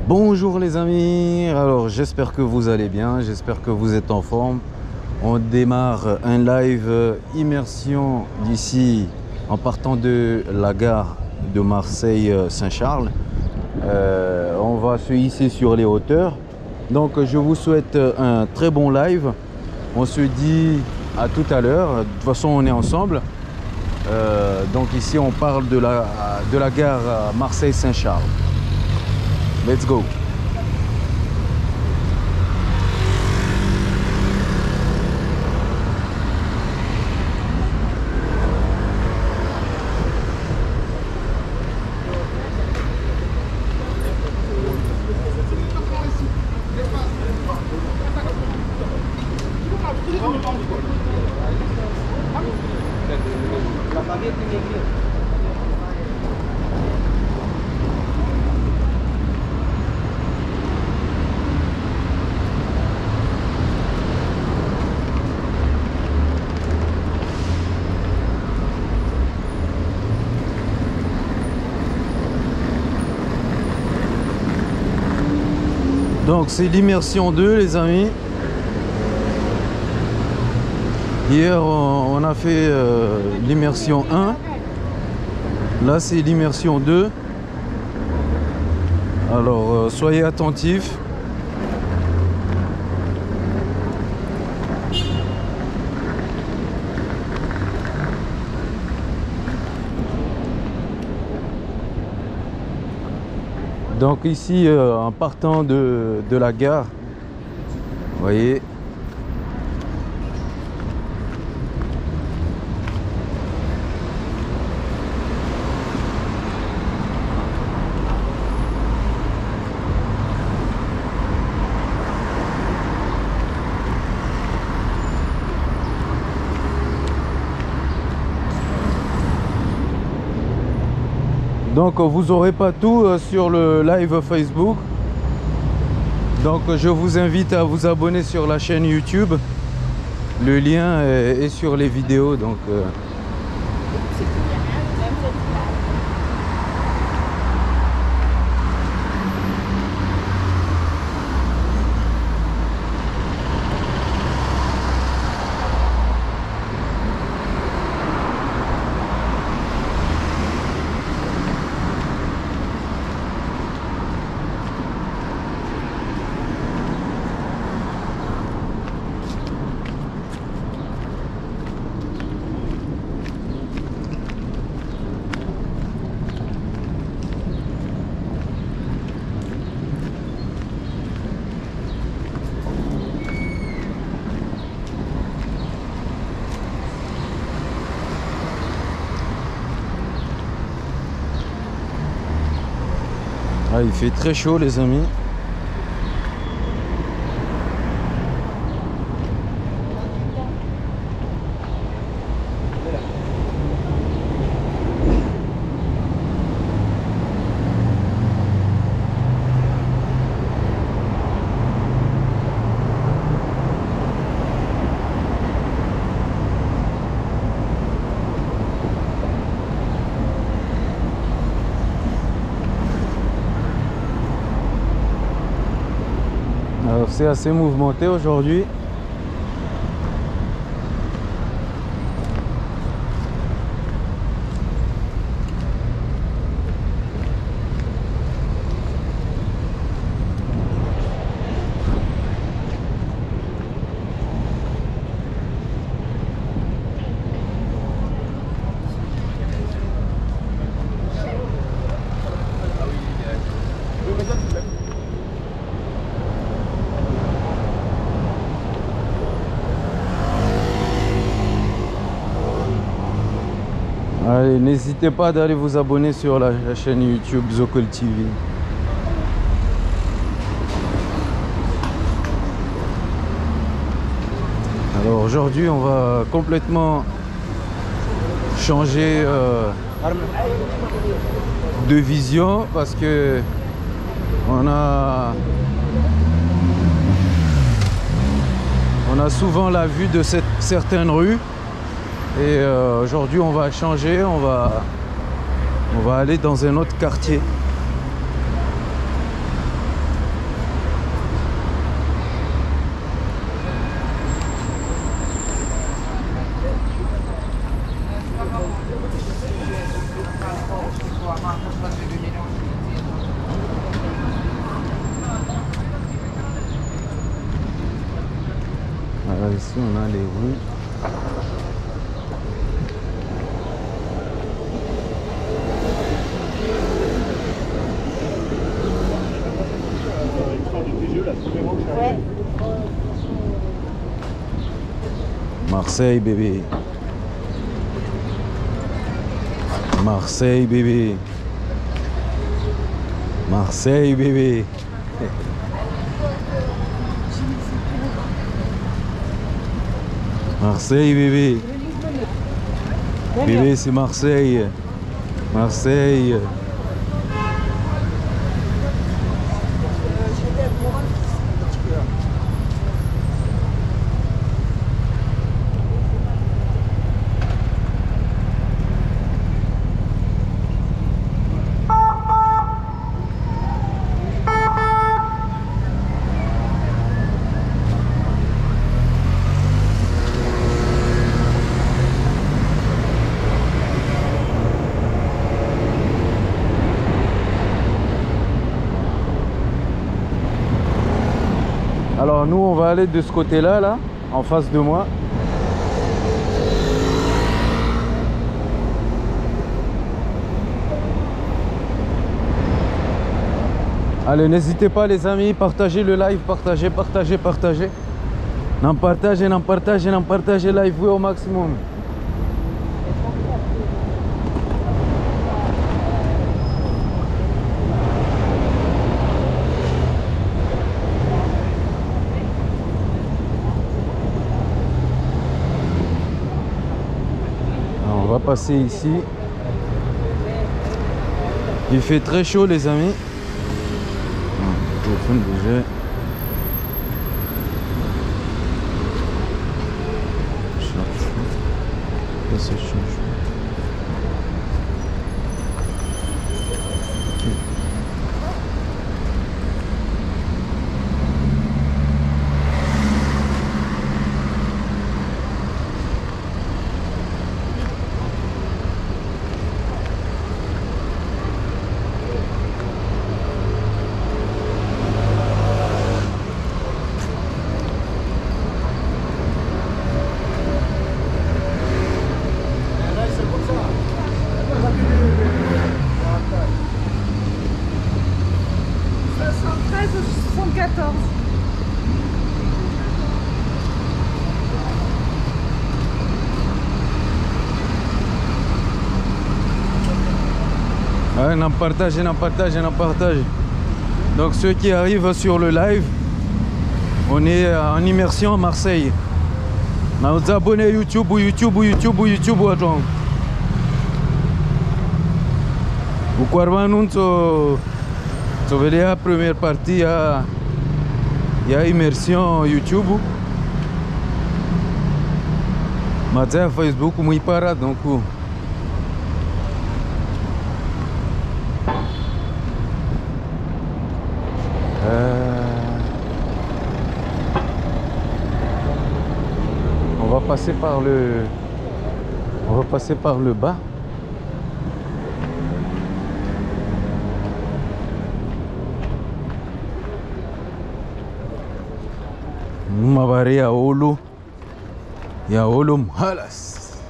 Bonjour les amis, alors j'espère que vous allez bien, j'espère que vous êtes en forme. On démarre un live immersion d'ici en partant de la gare de Marseille-Saint-Charles. On va se hisser sur les hauteurs. Donc je vous souhaite un très bon live. On se dit à tout à l'heure, de toute façon on est ensemble. Donc ici on parle de la gare Marseille-Saint-Charles. Let's go. Donc c'est l'immersion 2 les amis. Hier on a fait l'immersion 1. Là c'est l'immersion 2. Alors soyez attentifs. Donc ici en partant de la gare, vous voyez, donc vous n'aurez pas tout sur le live Facebook. Donc je vous invite à vous abonner sur la chaîne YouTube. Le lien est sur les vidéos. Donc ah, il fait très chaud les amis. Alors c'est assez mouvementé aujourd'hui. Allez, n'hésitez pas d'aller vous abonner sur la chaîne YouTube Zocol TV. Alors aujourd'hui on va complètement changer de vision parce que on a souvent la vue de certaines rues. Et aujourd'hui on va changer, on va aller dans un autre quartier. Ici, on a les rues. Marseille, bébé. Marseille, bébé. Marseille, bébé. Marseille, bébé. Bébé, c'est Marseille. Marseille. Alors nous on va aller de ce côté là, en face de moi. Allez, n'hésitez pas les amis, partagez le live, partagez. Non partagez le live oui, au maximum. On va passer ici. Il fait très chaud les amis. Téléphone déjà. Ça change. Ouais, n'en partage. Donc ceux qui arrivent sur le live, on est en immersion à Marseille. On vous abonnez YouTube ou attends. Vous croyez nous sur la première partie il y a immersion YouTube. Matin Facebook ou parade donc. On va passer par le bas. Mabare ya Olo Mhalas.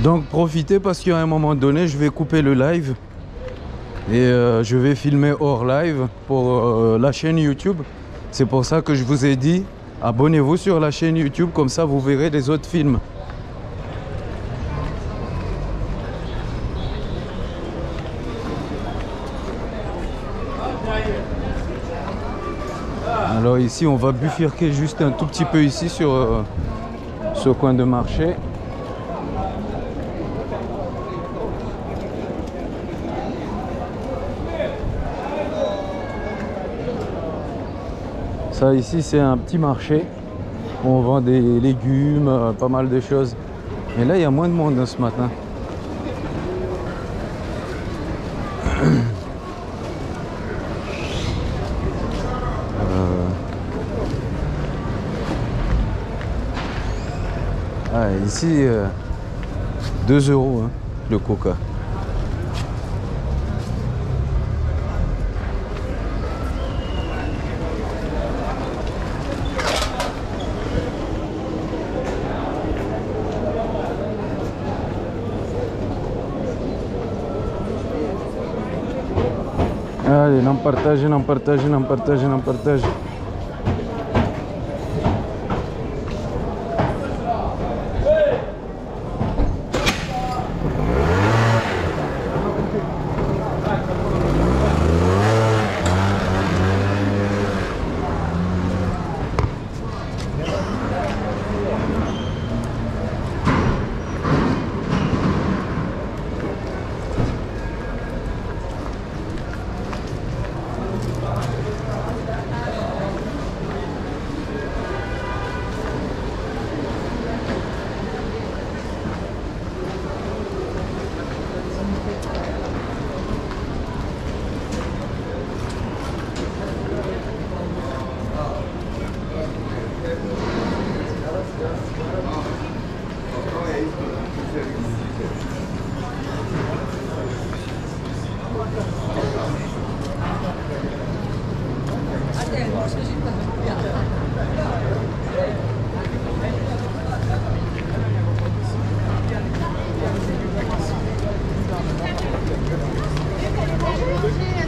Donc profitez parce qu'à un moment donné je vais couper le live et je vais filmer hors live pour la chaîne YouTube. C'est pour ça que je vous ai dit abonnez-vous sur la chaîne YouTube, comme ça vous verrez des autres films. Alors ici on va bifurquer juste un tout petit peu ici sur ce coin de marché. Ça ici c'est un petit marché où on vend des légumes, pas mal de choses. Mais là il y a moins de monde ce matin. Ici 2 € hein, le coca. Allez, n'en partage, n'en partage, n'en partage, n'en partage.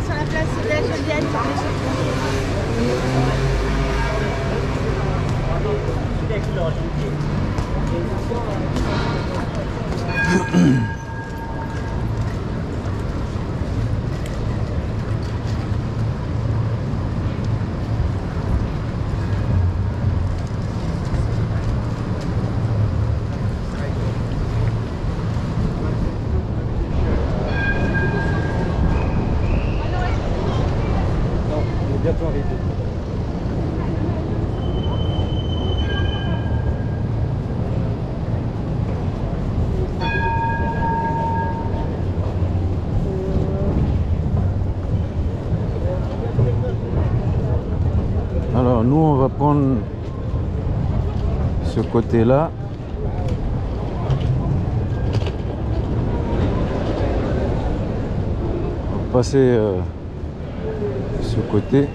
Sur la place de la Joliette. Bientôt arrivé. Alors nous on va prendre ce côté-là. On va passer ce côté.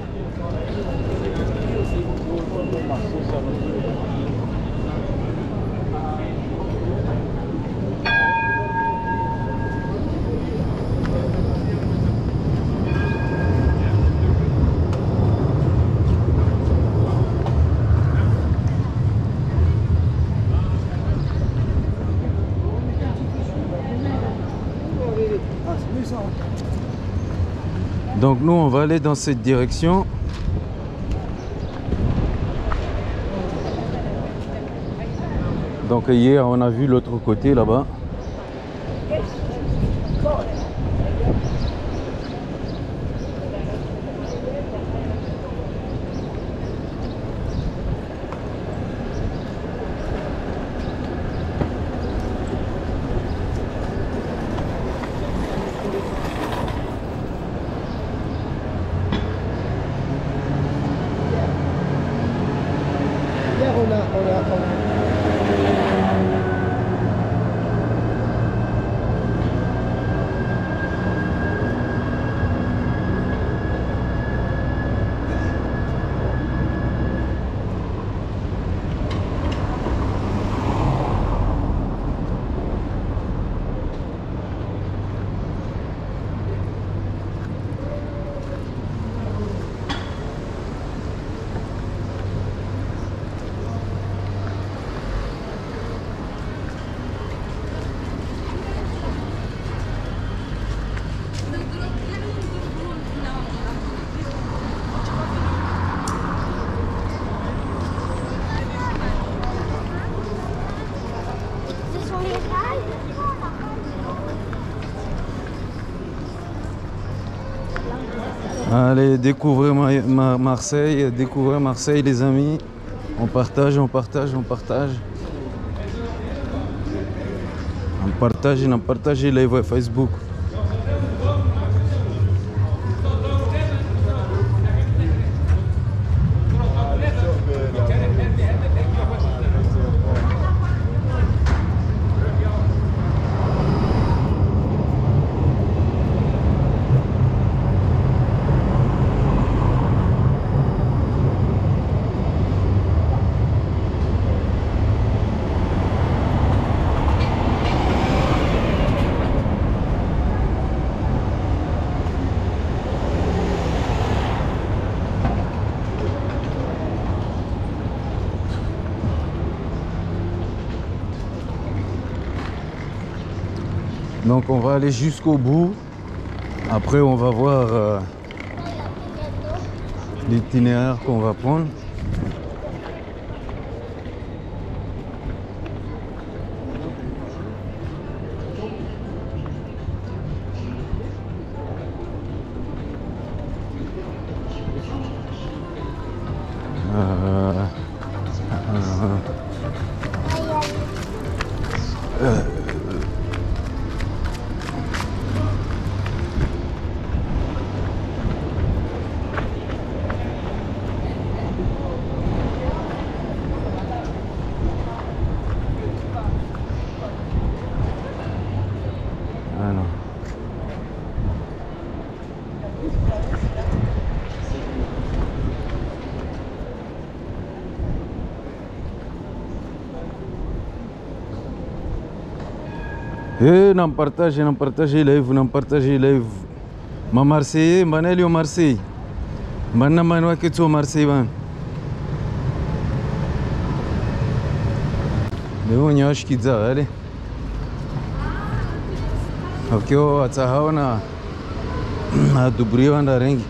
Donc nous on va aller dans cette direction. Donc hier on a vu l'autre côté là-bas. Hier, on a... Ce sont les rails. Allez, découvrez Marseille, découvrez Marseille les amis. On partage, on partage, on partage. On partage les Facebook. Donc on va aller jusqu'au bout. Après on va voir l'itinéraire qu'on va prendre. Ah non. Não partage live, não partage live. Ma Marseille, Manelio Marseille. Manna manwa que tu Marseille ban. Leo nyash kiza ale. Okyo atsahaona na dubriwa nda rengi.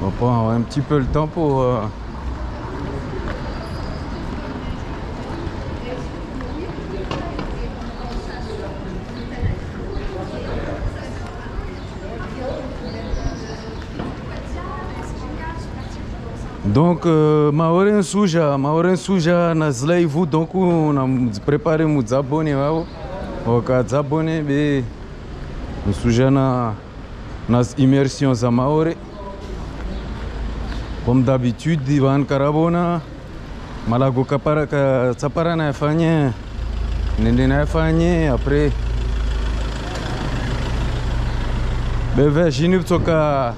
On va prendre un petit peu le temps pour donc maoren suja na live donc on a préparé mu zabone wao oka zabone be suja nas immersions za maore. Comme d'habitude, Ivan Karabona, Malago Kapara, Sapara na fanye, Nende na fanye, après. Beve, jini toka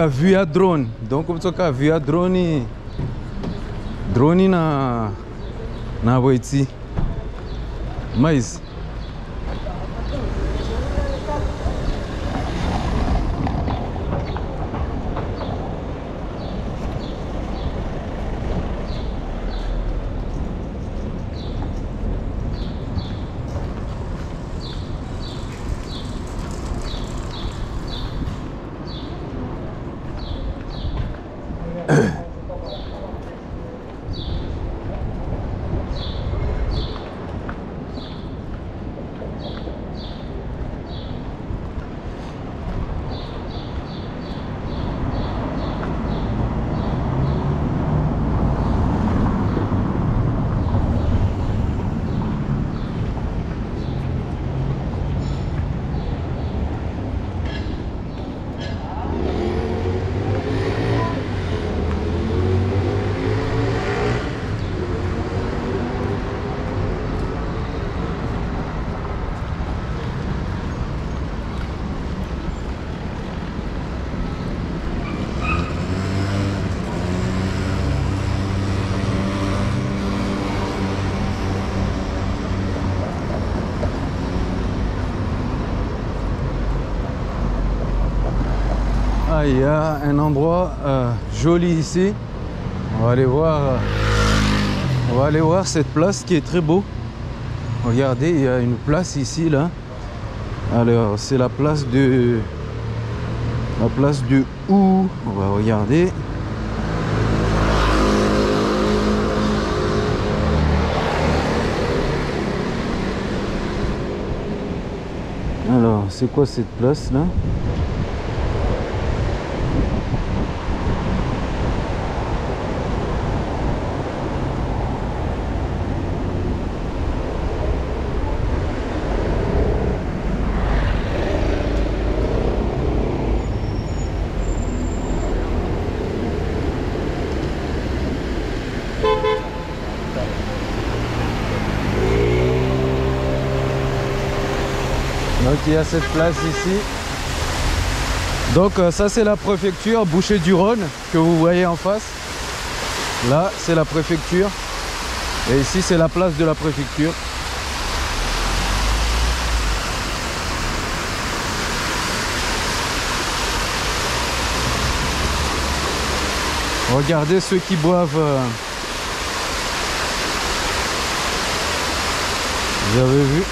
via drone. Donc toka via drone na voiti. Mais. Ah, il y a un endroit joli ici. On va aller voir cette place qui est très beau. Regardez, il y a une place ici là. Alors c'est la place de où? On va regarder. Alors c'est quoi cette place là? Donc il y a cette place ici. Donc ça c'est la préfecture Bouches-du-Rhône que vous voyez en face. Là c'est la préfecture. Et ici c'est la place de la préfecture. Regardez ceux qui boivent. Vous avez vu?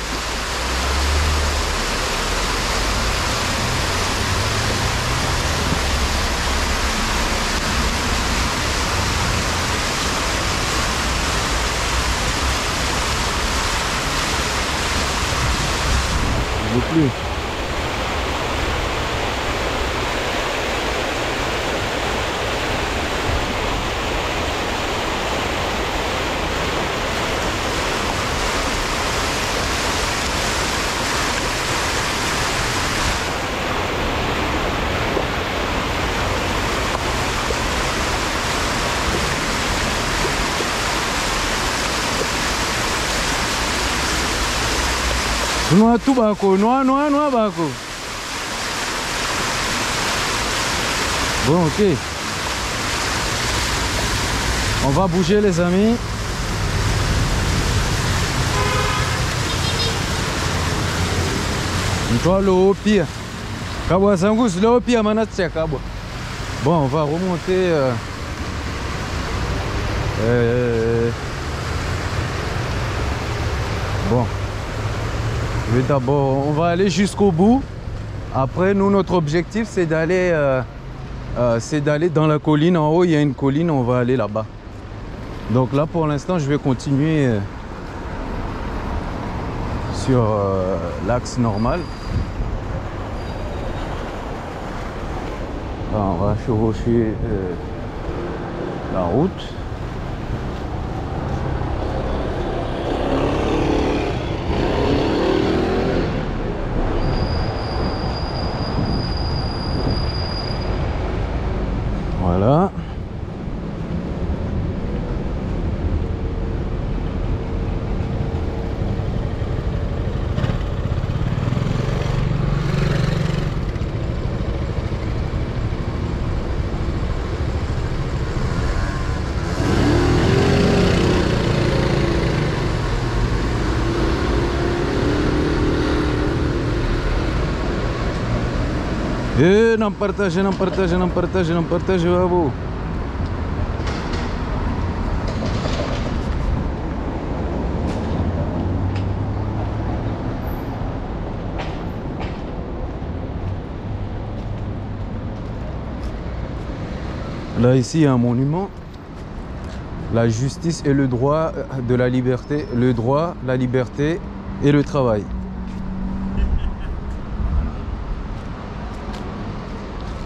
Je veux plus. Noa tout bako, noa bako. Bon, ok. On va bouger les amis. Toi le haut pire. Kabwa Sangus, le haut pire manatsia kabwa. Bon, on va remonter. Bon. D'abord, on va aller jusqu'au bout. Après, nous, notre objectif, c'est d'aller dans la colline. En haut, il y a une colline, on va aller là-bas. Donc là, pour l'instant, je vais continuer sur l'axe normal. Là, on va chevaucher la route. Voilà. Não partage, bravo. Là, ici, il y a un monument. La justice et le droit de la liberté. Le droit, la liberté et le travail.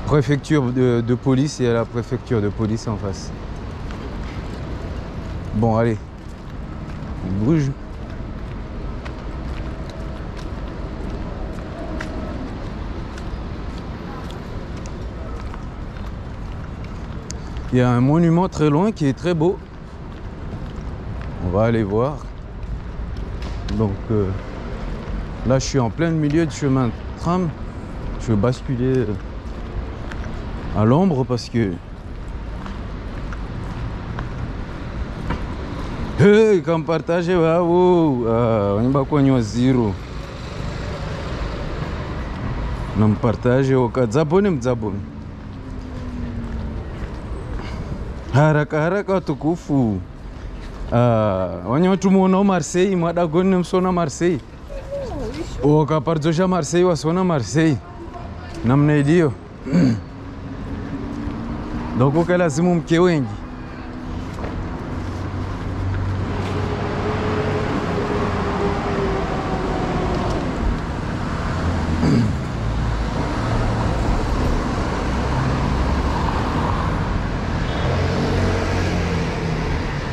Préfecture de police, il y a la préfecture de police en face. Bon, allez. On bouge. Il y a un monument très loin qui est très beau. On va aller voir. Donc là, je suis en plein milieu du chemin de tram. Je vais basculer à l'ombre parce que... Hey, comme partage, waouh, on va quoi zéro. Non partage au cas zabonim zabon. Haraka tukufu. Wanyo tumuona Marseille, mada gonim sona Marseille. O kaparzoja Marseille wasona Marseille. Namna hiyo. Donc uko lazima mke wengi.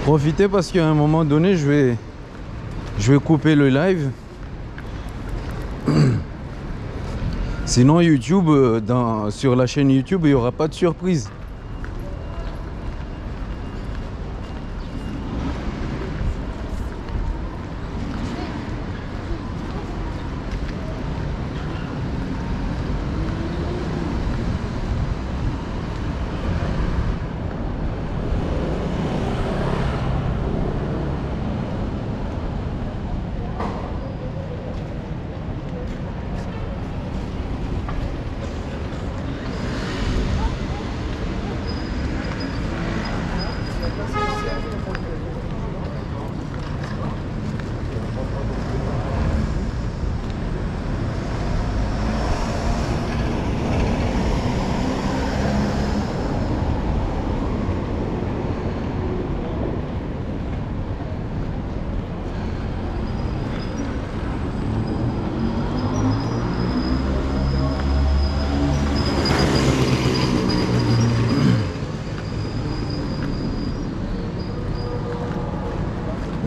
Profitez parce qu'à un moment donné, je vais couper le live. Sinon YouTube, sur la chaîne YouTube, il n'y aura pas de surprise.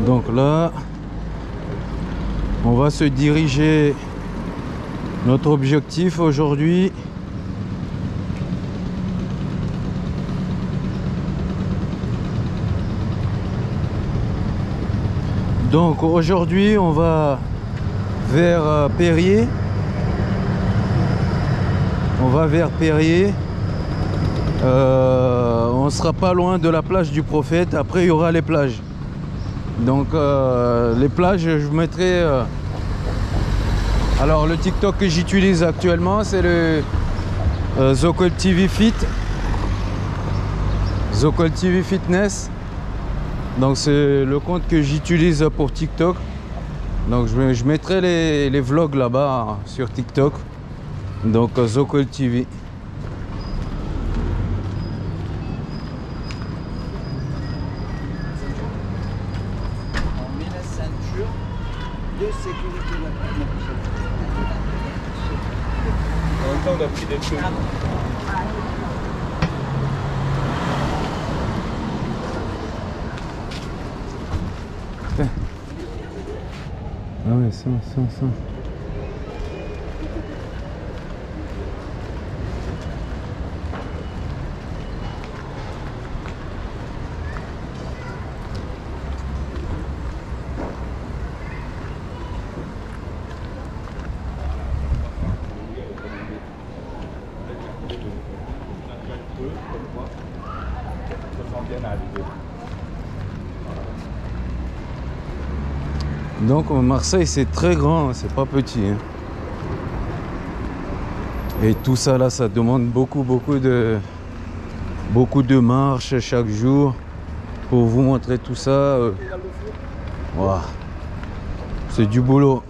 Donc là, on va se diriger. Notre objectif aujourd'hui, donc aujourd'hui on va vers Périer. On va vers Périer. On sera pas loin de la plage du Prophète. Après il y aura les plages. Donc les plages, je vous mettrai. Alors le TikTok que j'utilise actuellement, c'est le Zocol TV Fit, Zocol TV Fitness. Donc c'est le compte que j'utilise pour TikTok. Donc je mettrai les vlogs là-bas sur TikTok. Donc Zocol TV. On met la ceinture de sécurité. En même temps, on a pris des trucs. Ah ouais, ça. Donc Marseille c'est très grand, c'est pas petit, hein. Et tout ça là, ça demande beaucoup de marches chaque jour pour vous montrer tout ça. Wow. C'est du boulot.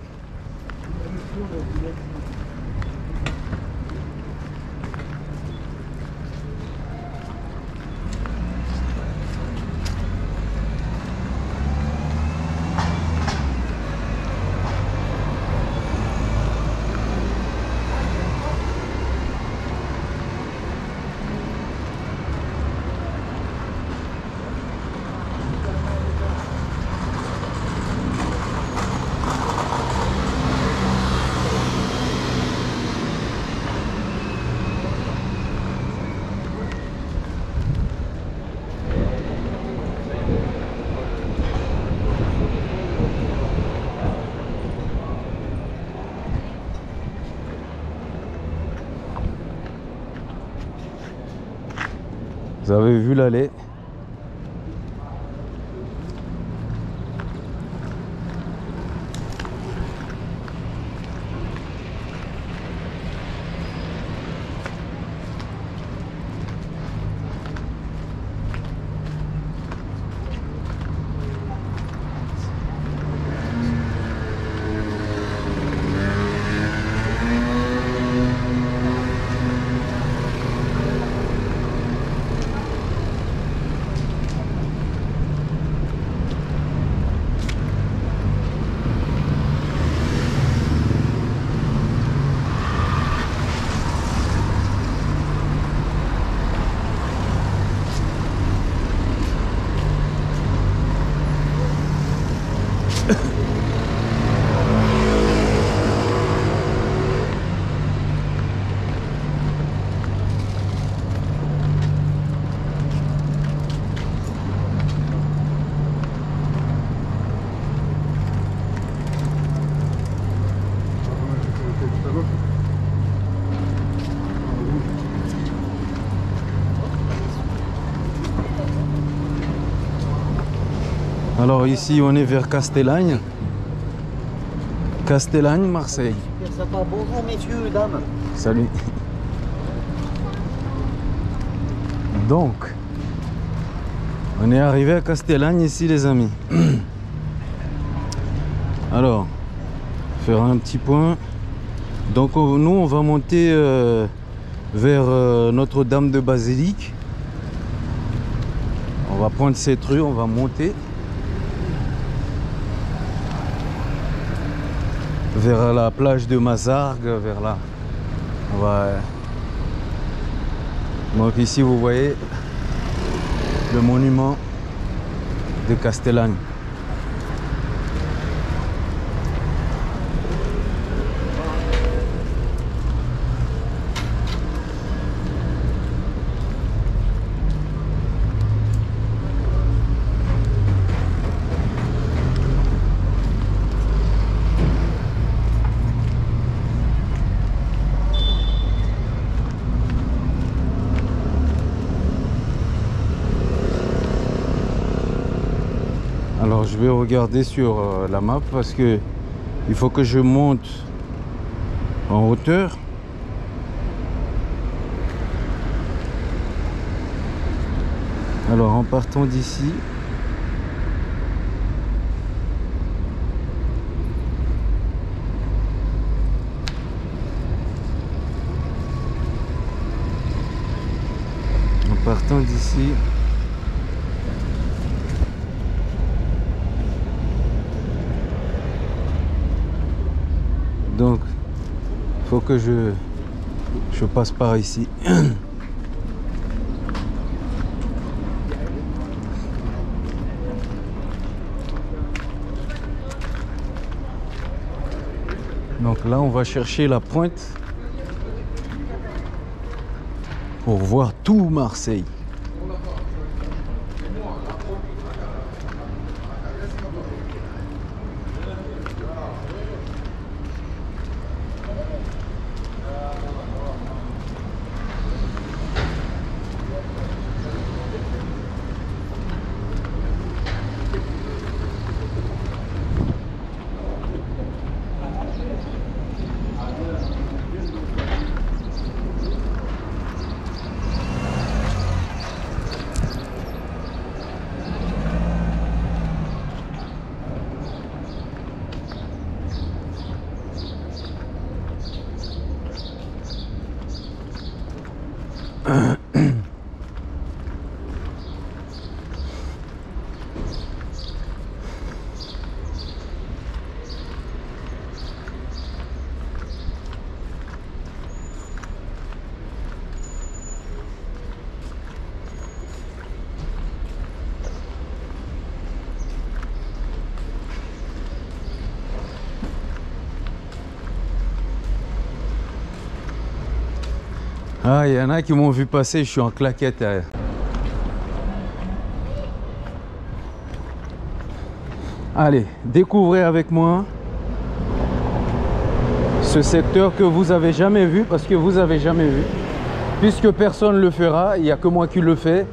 Vous avez vu l'allée. Alors ici on est vers Castellagne. Castellagne, Marseille. Bonjour messieurs, dames. Salut. Donc, on est arrivé à Castellagne ici les amis. Alors, faire un petit point. Donc nous on va monter vers Notre-Dame de Basilique. On va prendre cette rue, on va monter vers la plage de Mazargues, vers là. On va... Donc ici vous voyez le monument de Castellagne. Alors je vais regarder sur la map parce que il faut que je monte en hauteur. Alors en partant d'ici, donc il faut que je passe par ici. Donc là on va chercher la pointe pour voir tout Marseille. Ah, il y en a qui m'ont vu passer, je suis en claquette. Allez, découvrez avec moi ce secteur que vous avez jamais vu, parce que vous avez jamais vu, puisque personne ne le fera, il n'y a que moi qui le fais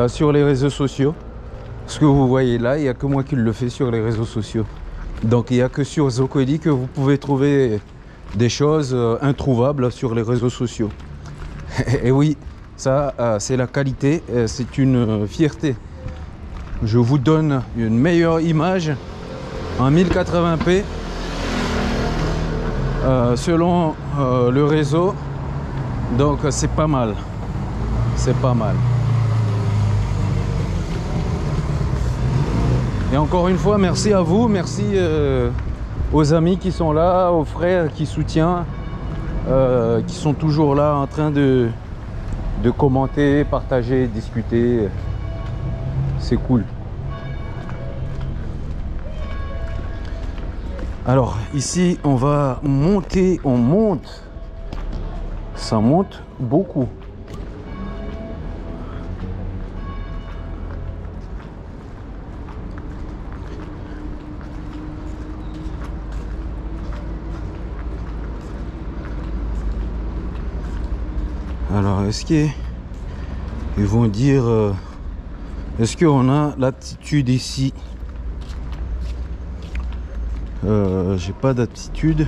sur les réseaux sociaux. Ce que vous voyez là, il n'y a que moi qui le fais sur les réseaux sociaux. Donc il n'y a que sur Zocoli que vous pouvez trouver des choses introuvables sur les réseaux sociaux. Et oui, ça c'est la qualité, c'est une fierté. Je vous donne une meilleure image en 1080p selon le réseau. Donc c'est pas mal. C'est pas mal. Et encore une fois, merci à vous, merci aux amis qui sont là, aux frères qui soutiennent, qui sont toujours là en train de commenter, partager, discuter. C'est cool. Alors ici on va monter, on monte. Ça monte beaucoup. Alors est-ce qu'ils vont dire est-ce qu'on a l'aptitude ici? J'ai pas d'aptitude.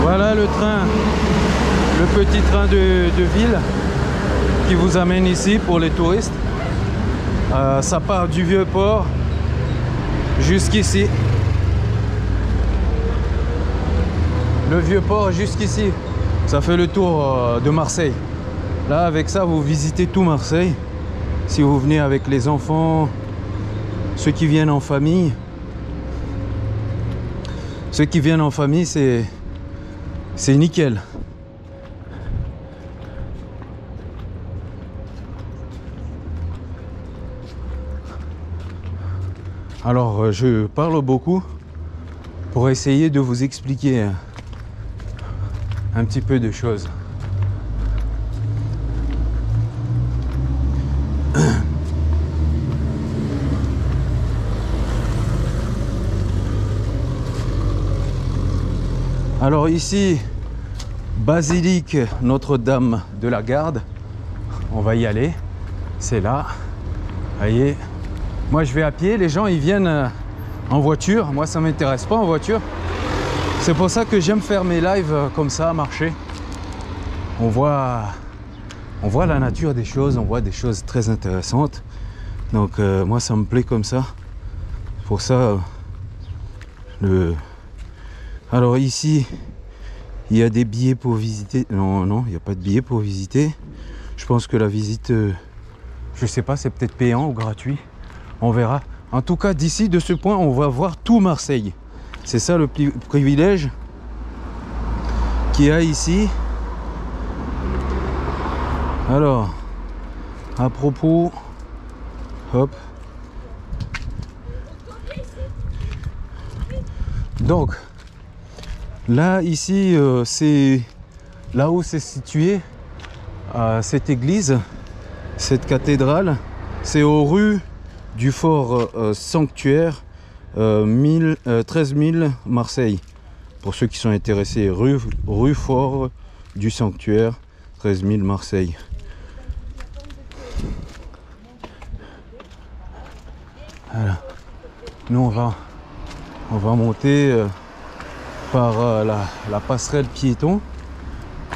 Voilà le train, le petit train de ville qui vous amène ici pour les touristes. Ça part du Vieux-Port jusqu'ici. Le Vieux-Port jusqu'ici. Ça fait le tour de Marseille. Là, avec ça, vous visitez tout Marseille. Si vous venez avec les enfants, ceux qui viennent en famille. Ceux qui viennent en famille, c'est nickel. Alors, je parle beaucoup pour essayer de vous expliquer un petit peu de choses. Alors ici, basilique Notre-Dame de la Garde. On va y aller. C'est là. Voyez. Moi je vais à pied. Les gens ils viennent en voiture. Moi ça m'intéresse pas en voiture. C'est pour ça que j'aime faire mes lives comme ça, à marcher. On voit la nature des choses. On voit des choses très intéressantes. Donc moi ça me plaît comme ça. Pour ça, alors ici, il y a des billets pour visiter. Non, non, il n'y a pas de billets pour visiter. Je pense que la visite, je sais pas, c'est peut-être payant ou gratuit. On verra. En tout cas, d'ici, de ce point, on va voir tout Marseille. C'est ça le privilège qu'il y a ici. Alors, à propos, hop. Donc, là, ici, c'est là où c'est situé cette église, cette cathédrale. C'est aux rues du fort Sanctuaire, 13 000 Marseille. Pour ceux qui sont intéressés, rue fort du Sanctuaire, 13 000 Marseille. Voilà. Nous, on va monter par la passerelle piéton.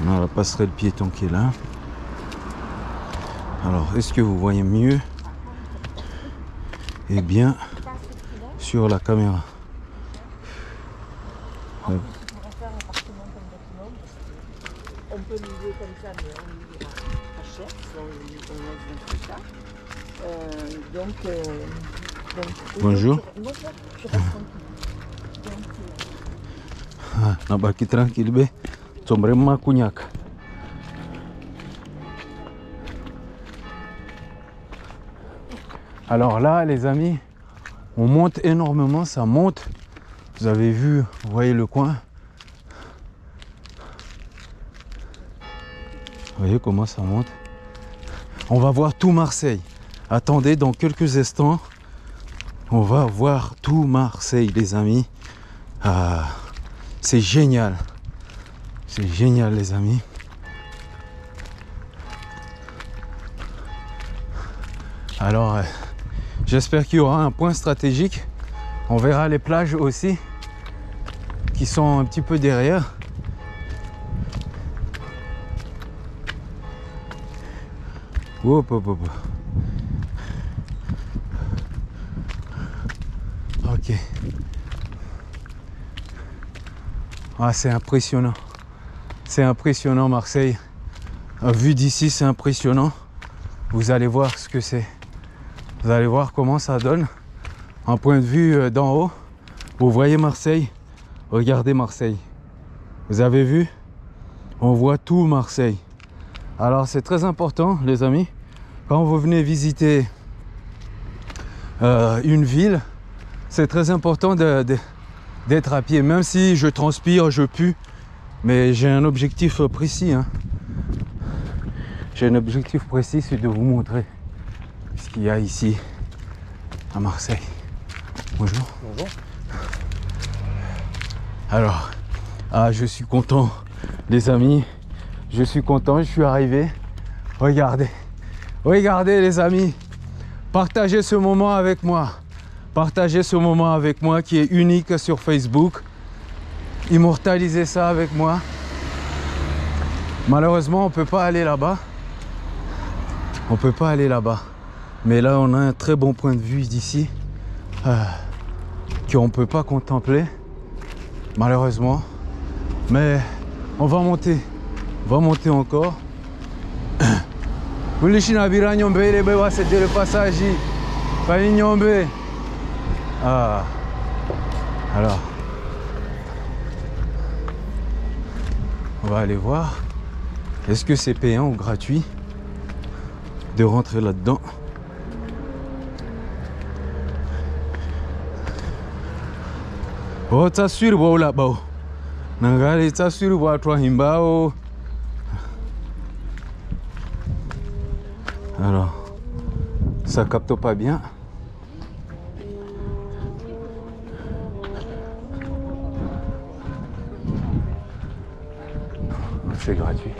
On a la passerelle piéton qui est là. Alors, est-ce que vous voyez mieux? Eh bien, sur la caméra. Ouais. On peut miser comme ça, mais on misera pas cher, si on fait ça. Bonjour. Bonjour, tu restes tranquille. Nabaki tranquille, be. Sombrema cognac. Alors là, les amis, on monte énormément, ça monte. Vous avez vu, vous voyez le coin. Vous voyez comment ça monte. On va voir tout Marseille. Attendez, dans quelques instants, on va voir tout Marseille, les amis. C'est génial. C'est génial, les amis. Alors, j'espère qu'il y aura un point stratégique. On verra les plages aussi, qui sont un petit peu derrière. Hop, hop, hop. Ok. Ah, c'est impressionnant. C'est impressionnant, Marseille. Vu d'ici, c'est impressionnant. Vous allez voir ce que c'est. Vous allez voir comment ça donne. Un point de vue d'en haut. Vous voyez Marseille. Regardez Marseille. Vous avez vu? On voit tout Marseille. Alors, c'est très important, les amis. Quand vous venez visiter une ville, c'est très important d'être à pied. Même si je transpire, je pue, mais j'ai un objectif précis. Hein. J'ai un objectif précis, c'est de vous montrer ce qu'il y a ici à Marseille. Bonjour. Bonjour. Alors, je suis content, les amis. Je suis content, je suis arrivé. Regardez. Regardez, les amis. Partagez ce moment avec moi. Partagez ce moment avec moi qui est unique sur Facebook. Immortalisez ça avec moi. Malheureusement, on ne peut pas aller là-bas. On ne peut pas aller là-bas. Mais là, on a un très bon point de vue d'ici. Qu'on ne peut pas contempler. Malheureusement. Mais on va monter. On va monter encore. C'était le passage. Alors, on va aller voir. Est-ce que c'est payant ou gratuit de rentrer là-dedans? Oh, t'as sûr, wow, là-bas. Nangale, t'as sûr, wow, toi, himbao. Alors, ça capte pas bien. c'est gratuit.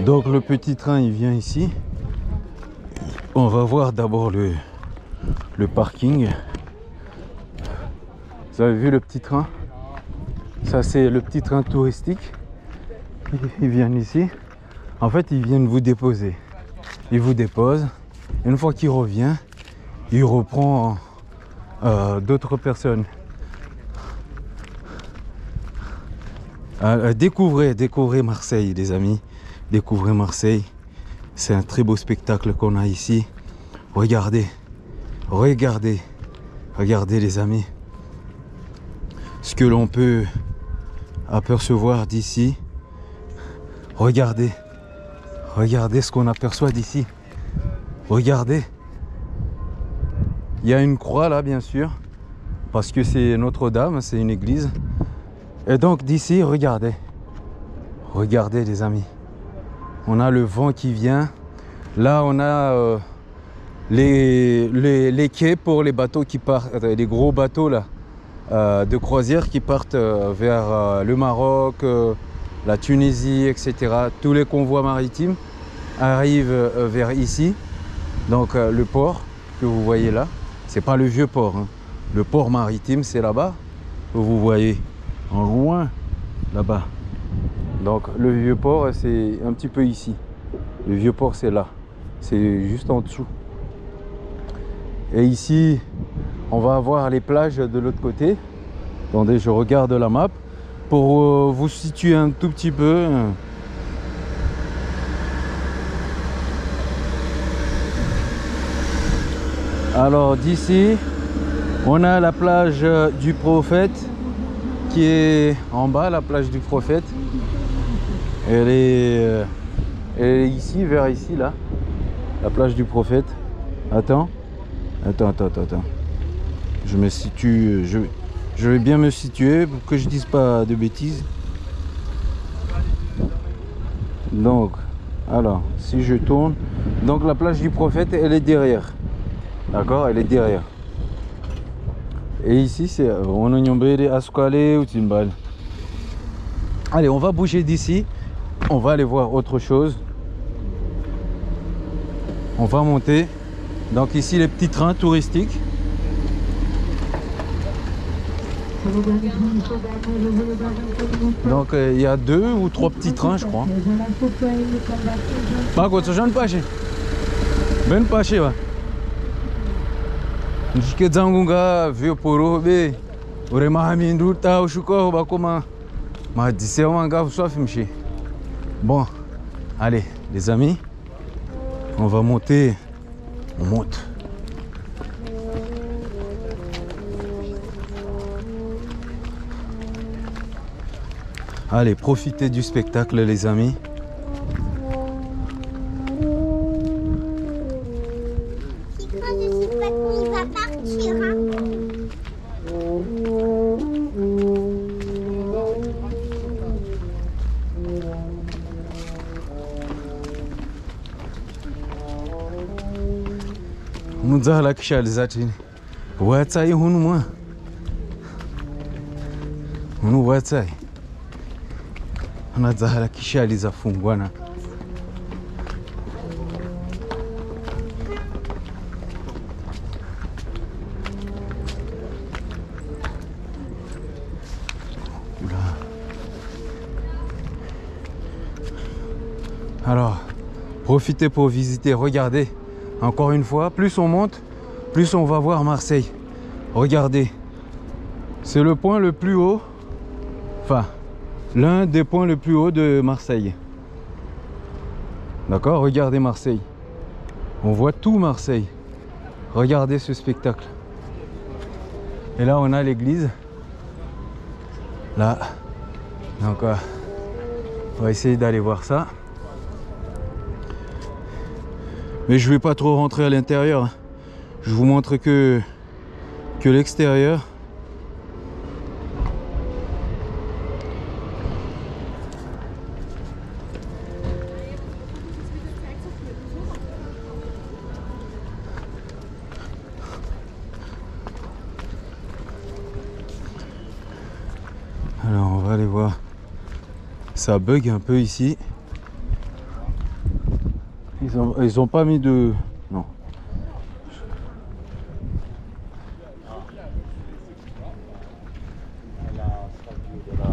Donc le petit train il vient ici. On va voir d'abord le parking. Vous avez vu le petit train? Ça c'est le petit train touristique. Ils viennent ici. En fait ils viennent vous déposer. Ils vous déposent. Une fois qu'il revient, il reprend d'autres personnes. Découvrez Marseille les amis. Découvrez Marseille. C'est un très beau spectacle qu'on a ici. Regardez. Regardez. Regardez les amis. Ce que l'on peut apercevoir d'ici. Regardez. Regardez ce qu'on aperçoit d'ici. Regardez. Il y a une croix là bien sûr. Parce que c'est Notre-Dame, c'est une église. Et donc d'ici, regardez. Regardez les amis. On a le vent qui vient. Là on a les quais pour les bateaux qui partent, les gros bateaux là, de croisière qui partent vers le Maroc, la Tunisie, etc. Tous les convois maritimes arrivent vers ici. Donc le port que vous voyez là, c'est pas le vieux port, hein. Le port maritime c'est là-bas, vous voyez en loin là-bas. Donc le vieux port c'est un petit peu ici. Le vieux port c'est là, c'est juste en dessous. Et ici on va avoir les plages de l'autre côté. Attendez, je regarde la map pour vous situer un tout petit peu. Alors d'ici on a la plage du Prophète qui est en bas, la plage du Prophète. Elle est ici, vers ici là, la plage du Prophète. Attends. Je me situe, je vais bien me situer pour que je dise pas de bêtises. Donc, alors, si je tourne, donc la plage du Prophète, elle est derrière. D'accord, elle est derrière. Et ici, c'est Ascalé ou Timbal. Allez, on va bouger d'ici. On va aller voir autre chose. On va monter. Donc ici, les petits trains touristiques. Donc il y a 2 ou 3 petits trains, je crois. Pas quoi, ça j'en pas chez. Ben pas chez va. Njike zangunga vieux poro be. Ore mahamindu ta ushuko ba koma. Ma dise wanga soif mchi. Bon, allez les amis, on va monter. On monte. Allez, profitez du spectacle les amis. Il va partir. Muzala kishali zatini. Watsai hunu mwa. Hunu watsai. Anazala kishali zafungwana. Alors, profitez pour visiter, regardez. Encore une fois, plus on monte, plus on va voir Marseille. Regardez, c'est le point le plus haut, enfin, l'un des points le plus haut de Marseille. D'accord, regardez Marseille. On voit tout Marseille. Regardez ce spectacle. Et là, on a l'église. Là. Donc, on va essayer d'aller voir ça. Mais je vais pas trop rentrer à l'intérieur. Je vous montre que l'extérieur. allez voir. Ça bug un peu ici. Ils ont pas mis de... Non. La statue de la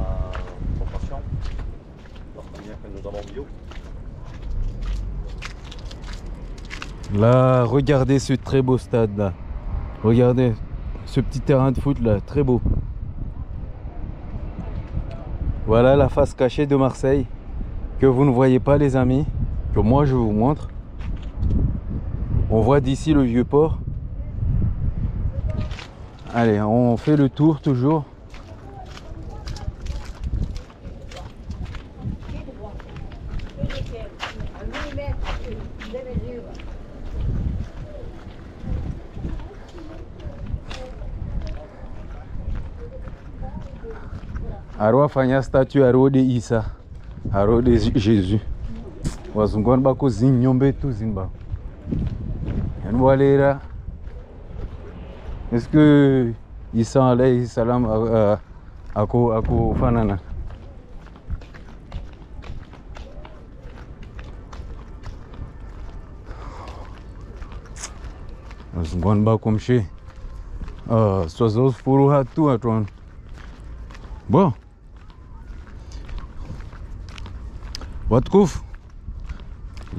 compassion. Bien que nous avons bio. Là, regardez ce très beau stade là. Regardez ce petit terrain de foot là, très beau. Voilà la face cachée de Marseille que vous ne voyez pas les amis, que moi je vous montre. On voit d'ici le vieux port. Allez, on fait le tour toujours. Arwa fanya statue aro de Isa, aro de Jésus. Wazungwan bako zinyombe tu zimba. Yanwalera. Est-ce que Isa alayhi salam ako fanana? Wazungwan bako mshe. Sozo furu hatu atwan. Bon. Watkouf.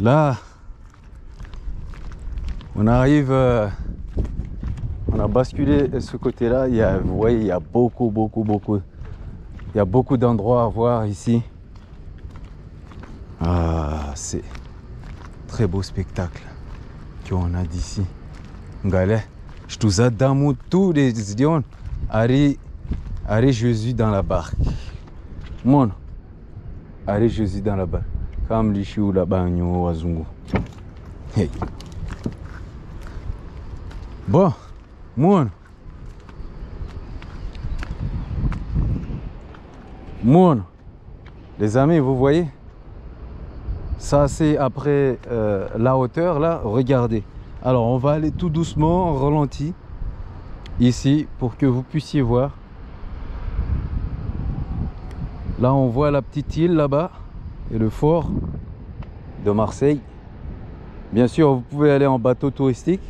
Là, on arrive, on a basculé ce côté-là. Vous voyez, il y a beaucoup. Il y a beaucoup d'endroits à voir ici. Ah, c'est très beau spectacle qu'on a d'ici. Ngale, je te adore tous les idiots. Allez Jésus dans la barque. Mon. Allez Jésus dans la barque. Comme les chou la bagno wazungu. Hey. Bon, mon. Les amis, vous voyez? Ça c'est après la hauteur là, regardez. Alors on va aller tout doucement, en ralenti. Ici, pour que vous puissiez voir. Là on voit la petite île là-bas. Et le fort de Marseille. Bien sûr, vous pouvez aller en bateau touristique.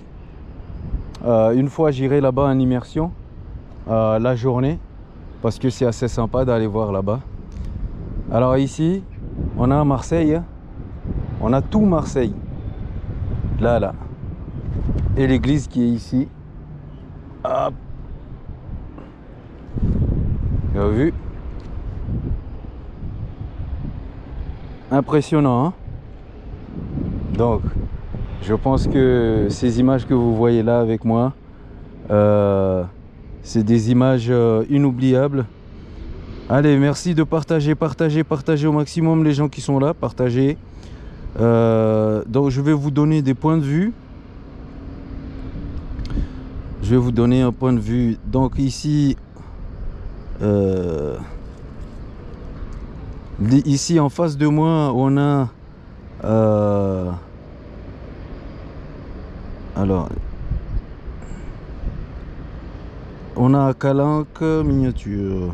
Une fois, j'irai là-bas en immersion la journée parce que c'est assez sympa d'aller voir là-bas. Alors ici, on a Marseille. Hein. On a tout Marseille. Là. Et l'église qui est ici. Hop. Vous avez vu? Impressionnant, hein? Donc je pense que ces images que vous voyez là avec moi, c'est des images inoubliables. Allez, merci de partager au maximum les gens qui sont là, partagez. Donc je vais vous donner des points de vue. Je vais vous donner un point de vue. Donc ici ici en face de moi on a alors on a Calanque miniature,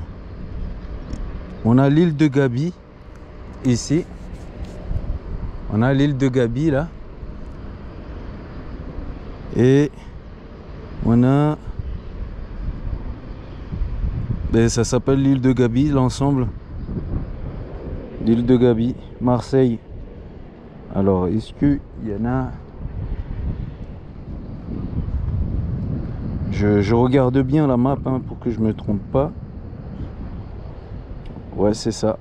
on a l'île de Gabi ici, on a l'île de Gabi là, et on a ça s'appelle l'île de Gabi, l'ensemble. L'île de Gabi, Marseille. Alors, est-ce qu'il y en a... Je regarde bien la map hein, pour que je me trompe pas. Ouais, c'est ça.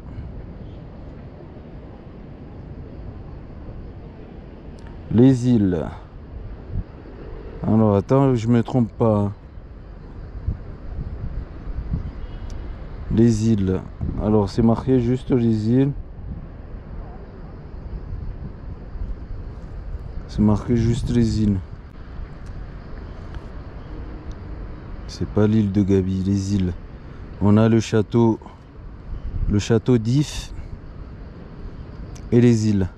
Les îles. Alors, attends, je me trompe pas. Hein. Les îles. Alors c'est marqué juste les îles. C'est marqué juste les îles. C'est pas l'île de Gabi, les îles. On a le château d'If et les îles.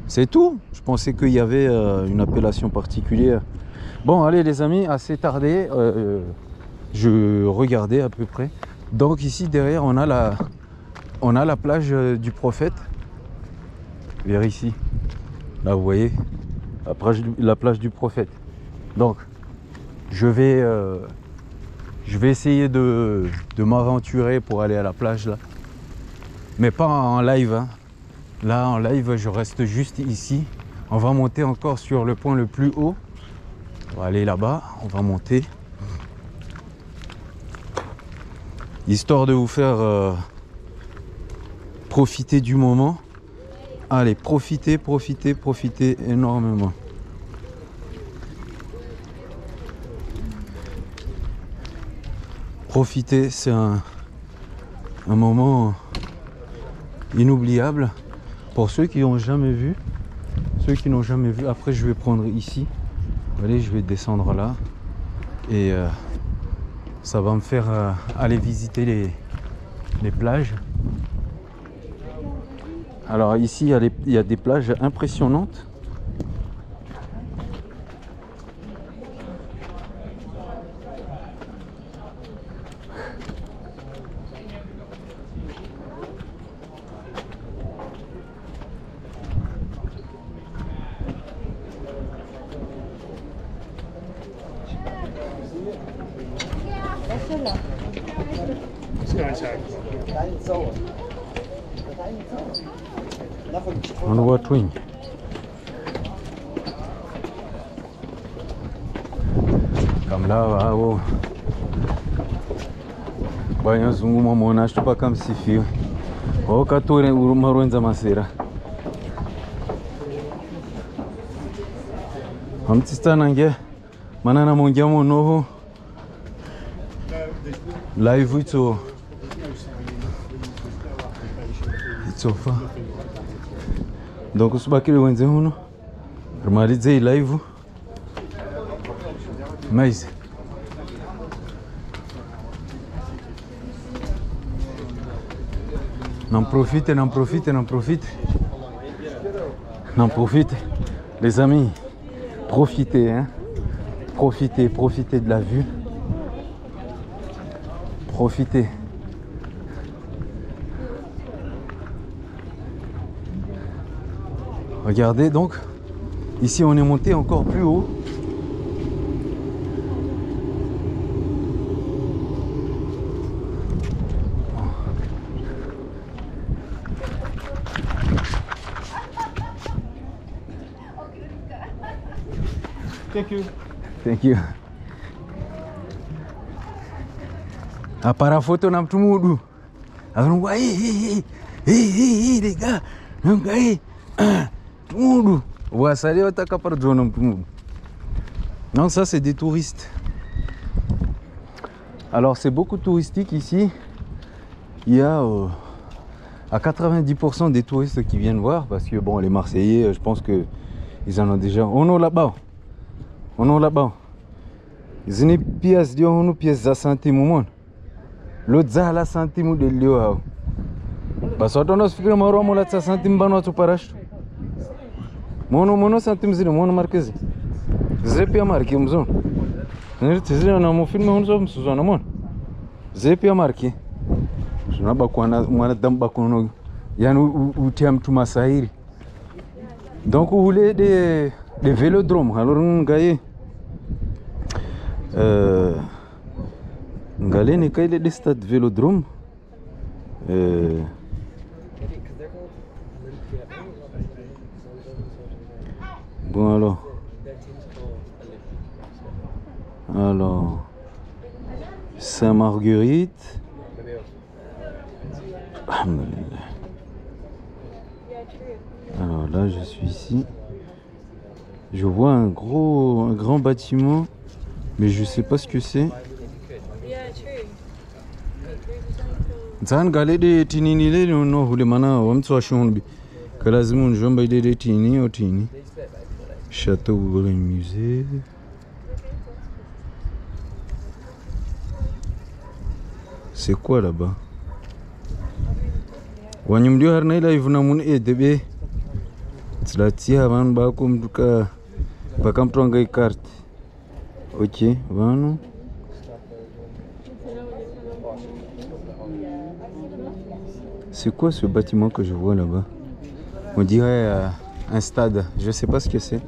C'est tout. Je pensais qu'il y avait une appellation particulière. Bon allez les amis, assez tardé. Je regardais à peu près. Donc ici derrière on a on a la plage du Prophète vers ici. Là, vous voyez, la plage du Prophète. Donc, je vais essayer de m'aventurer pour aller à la plage là. Mais pas en live. Hein. Là, en live, je reste juste ici. On va monter encore sur le point le plus haut. On va aller là-bas, on va monter. Histoire de vous faire profiter du moment. Allez, profitez énormément. Profitez, c'est un moment inoubliable pour ceux qui n'ont jamais vu. Ceux qui n'ont jamais vu, après je vais prendre ici. Allez, je vais descendre là et ça va me faire aller visiter les plages. Alors ici il y a des plages impressionnantes. On voit twin. Comme là, wow. Banho zungu mamona acho pas comme si fio. O katore urumaronza masera. Amtista nange manana mongia monoho. Live it's so far. Donc usibakile wenze huno rumalize live mais n'en profite les amis, profitez hein, profitez de la vue, profitez. Regardez donc, ici on est monté encore plus haut. Thank you. Para photo na mtu mudu. Arongo hey les gars. Hey. Non, ça c'est des touristes. Alors c'est beaucoup touristique ici. Il y a à 90% des touristes qui viennent voir parce que bon, les Marseillais, je pense que ils en ont déjà. On est là-bas. Ils ont pièces de on pièces za centime mon. L'autre za la centime de lio. Parce que on a fait maro mo la centime bano tu parash. Mono centime zile mono marquez. Zepia marque mzon. Nirtizina na mo filme on zo msuzana mon. Zepia marque. Tunaba kwa mwana damba kono yani utia mtu masahiri. Donc vous voulez des vélodromes. Alors ngaye ngale ne kaile des stades vélodrome. Bon alors Saint-Marguerite. Alors là je suis ici. Je vois un grand bâtiment, mais je sais pas ce que c'est. Zan gale de tinini le no hule mana wamtswa shonbi. Kalazimu njomba de tini otini. Château ou musée. C'est quoi là-bas? Wanyumdio harna ila ivuna mun edebe. Tslatia van ba kumduka bakamtronga carte. OK, vano. C'est quoi ce bâtiment que je vois là-bas? On dirait un stade. Je sais pas ce que c'est.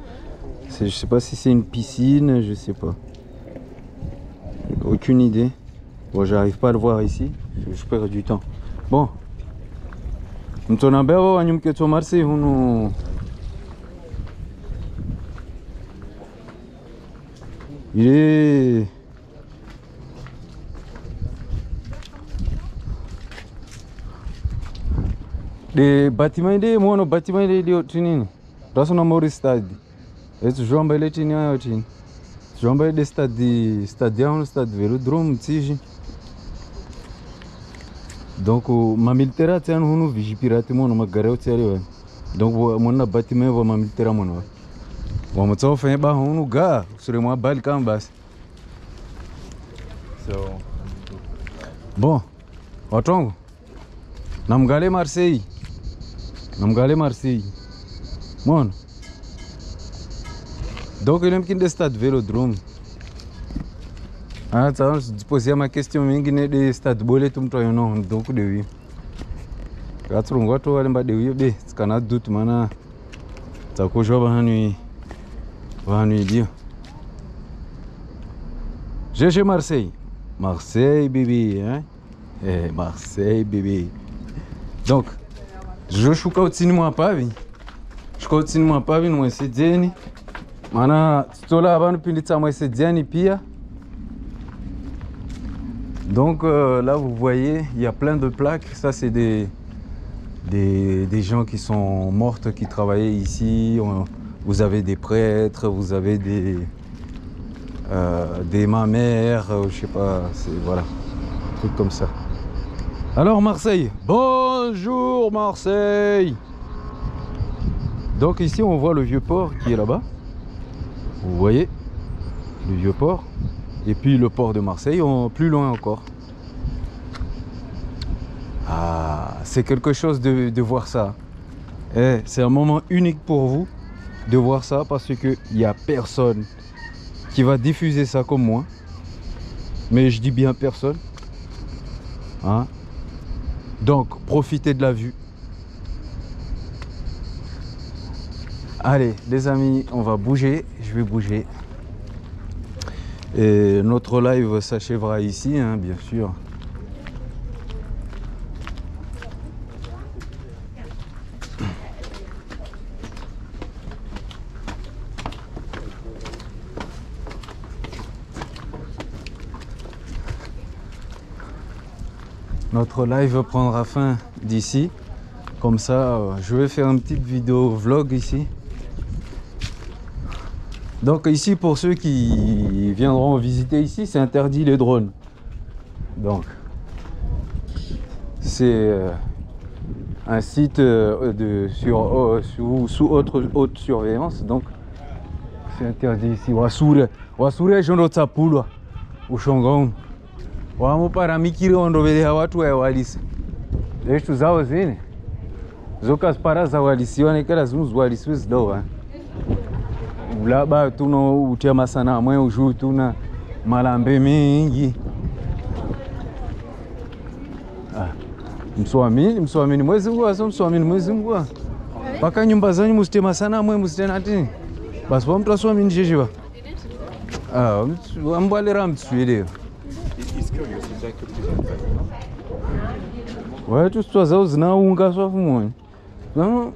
Je sais pas si c'est une piscine, je sais pas. Aucune idée. Bon, j'arrive pas à le voir ici. Je perds du temps. Bon. Mtonambea wao wanyumketo Marseille hunu. Il est de bâtiment de mono bâtiment de tini. Raso na mori stade. Esse jomba ele tinha eu tinha. Jomba de stade Velodrome tiji. Donc ma militaire tiens hunu vigipirate mono magare o tiare. Donc mon bâtiment va ma militaire mono. Vamos só fazer barro no lugar, sobre uma bala cambas. Bom, Otongo, namgale Marseille, mano. Donc il aime qu'il est stade Velodrome. Ah, ça, je posais ma question, mais il est de stade bolé tout le temps, non, donc de oui. Quand on voit tout, on va de oui, bé, c'est qu'on a doute maintenant. Ça cause job en nuit. Va nous dire. GG Marseille. Marseille bébé, hein? Eh, Marseille bébé. Donc, je suis au cinéma pas vu. Je suis au cinéma pas vu, moi c'est Jenny. Mana, tout là avant de piniter moi c'est Jenny pia. Donc là vous voyez, il y a plein de plaques. Ça c'est des gens qui sont morts qui travaillaient ici. Vous avez des prêtres, vous avez des mamères, je sais pas, voilà, trucs comme ça. Alors Marseille, bonjour Marseille. Donc ici on voit le vieux port qui est là-bas. Vous voyez le vieux port. Et puis le port de Marseille, plus loin encore. Ah, c'est quelque chose de voir ça. Eh, c'est un moment unique pour vous de voir ça parce qu'il n'y a personne qui va diffuser ça comme moi. Mais je dis bien personne. Hein? Donc, profitez de la vue. Allez, les amis, on va bouger. Je vais bouger. Et notre live s'achèvera ici, hein, bien sûr. Notre live prendra fin d'ici. Comme ça, je vais faire une petite vidéo vlog ici. Donc ici, pour ceux qui viendront visiter ici, c'est interdit les drones. Donc, c'est un site sous haute surveillance. Donc, c'est interdit ici. Wasure jondo tsapulwa ushongong. Wamo paramikiri ondoveleha watu wawalisa. Lestu zao zine. Zokas para zawalisiwa nekala zimuzwalisiwe zidowa. Ulaba tuno utia masana mwe uju tuna malambe mingi. Ah. Mswamini mwezi mgwa, so mswamini mwezi mgwa. Paka nyumba zanyu mustema sana mwe mustena atini. Basi wa mtu aswamini jejiwa. Ah, ambalera mtswele. Ouais, tout ça, ça, c'est un peu de moi. Non.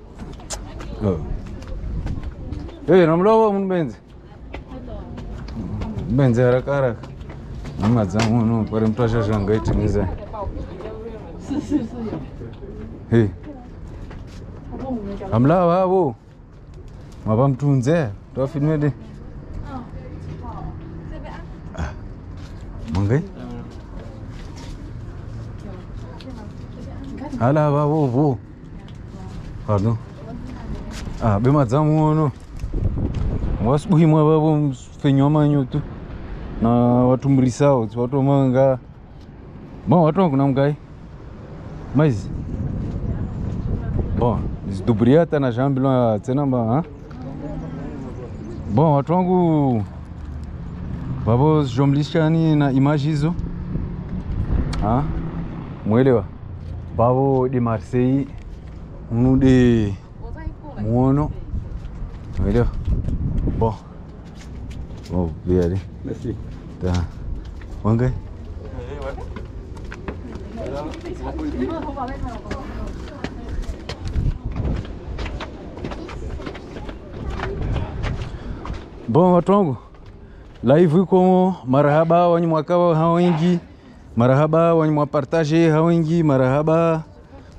Eh, non, là, on benze. Benze, cara. Não, não, para me trazer janga, tu me diz. Hey. Am lá, va, wo. Ma vamos tunzer. Tu as filmé de. Mangai? Ala va wo. Pardon. Ah, bem mazamu no. Wasubuhi mwa babo fenyo manyo tu. Na watu mrisao, watu manga. Bom, watu kuna mgai. Mas bom, desdobriata na jambila tena ba, hein? Bom, watu wangu babo jomlishani na image hizo. Ah? Mwelewa. babo de Marseille, nous de Mono. Voilà. Bon. Bon, vous pouvez y aller. Merci. Bon gars. Bon watu wangu, live iko marahaba wenye mwakawa hawengi, marahaba wenye mwapartage hawengi, marahaba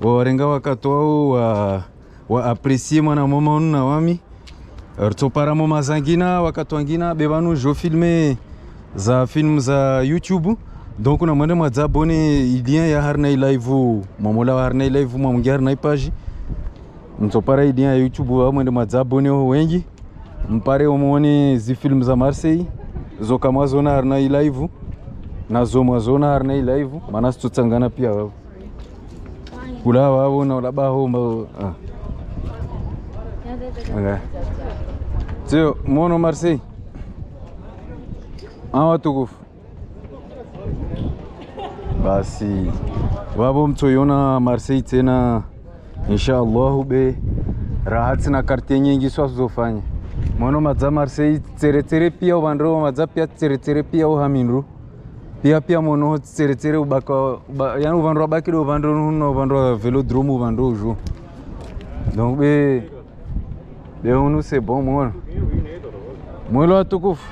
warenga wakatwao wa aprecie mwana mama na wami rtopara mama zangina wakatwangina bebanu jo filme za film za YouTube. Donc na mwende mwazabone idien ya harnai live mamola harnai live mwamungi harnai page mtopara idien ya YouTube wa mwende mwazabone wengi mpare omone zi film za Marseille zo kama zona harnai live na zo mwazona harnai live maana tutsangana pia wao kula wao na labaho okay. Tio mono Marseille awa tukufu basi wabo mtoyona Marseille tena inshallah be rahat na quartier nyingi swazofanya mono madza Marseille tere pia ubandro madza pia tere pia uhaminru pia mono tere ubaka yani ubandro bakiro ubandro no ubandro velodrome ubandro jo donc be nous c'est bon mono atukufu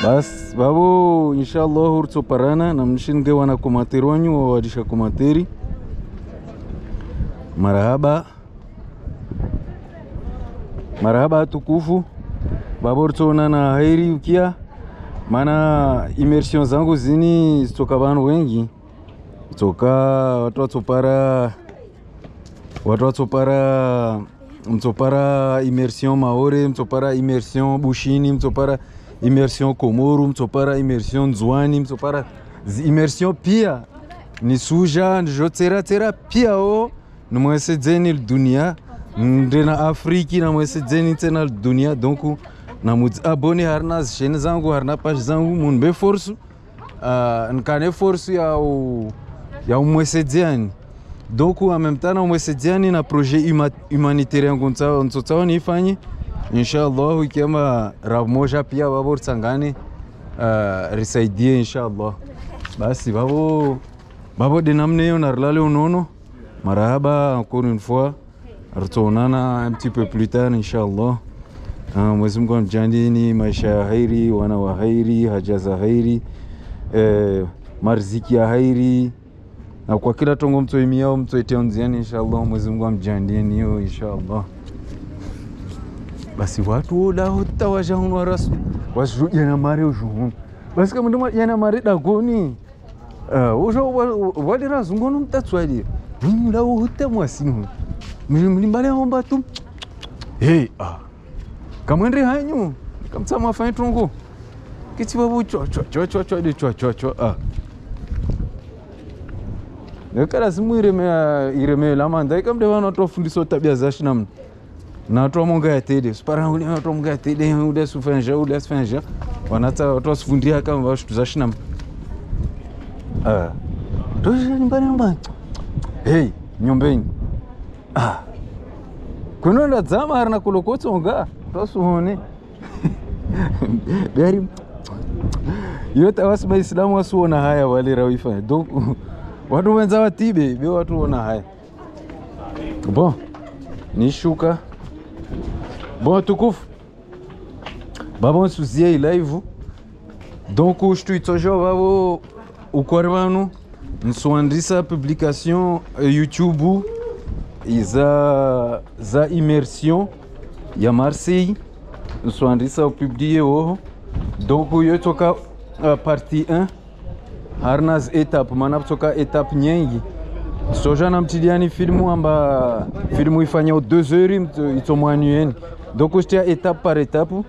bas babo inshallah urto parana na mshinge wana komateri wanyu wadisha komateri marahaba tukufu babo urtona na hairi ukia mana immersion zangu zini zitoka banu wengi toka watu watopara mtopara immersion Maore, mtopara immersion Bushini, mtopara immersion Komoro, mtopara immersion Nzwani, mtopara immersion pia ni suja njotera pia o numwese dzeni dunia ndena Afriki na mwese dzeni tena dunia. Donc na mudzi abone harna chaîne zangu harna page zangu munbe force nkane force ya mwese dzeni. Donc en même temps mwese dzeni na projet humanitaire ngonza ntsotsawa nifanye inshallah ikiama ramoja pia babo tsangane risaidie inshallah. Basi babo denamne na rlale unono marahaba encore une fois rtonana un petit peu plus tard inshallah. Mwezi Mungu amjandini maisha ya hairi, wana wa hairi, haja za hairi, marziki ya hairi na kwa kila tongo mtoimiao mtoetea nziani inshallah. Mwezi Mungu amjandini hiyo inshallah. Basi watu oda utawaja hunwa rasu wasu yana mare ujuhun basi kama ndoma yana mare dagoni ojo wali rasu ngono mtatswali mla uta mwasinu mlimbale homba tu hey kamwende hanyu kamtsama fa tongo kiti babu cho nekala ireme la manda kamde wana tofundiswa tabia za shinamna na watu monga ya tede spara ule watu monga ya tede ule sufenja ule sufenja wanata watu sufundia kama watu tuzashina doje nyumbani hey nyombeni kuno na zama harna kulokotso nga tosuone beri yote wasma Islamu wasuona haya wale rawifa donc watu wenza watibe be watu ona haya bon nishuka bon tukufu babo nsuzie live donc ushtuitsojo babo ukwarvanu nsuandisa publication YouTube za immersion ya Marseille nsuandisa publier ho donc yotoka partie 1 harnas étape mana toka étape nyingi soja namtidiani filmu ifanya 2 heures itomwanyeni donc ustia étape par étape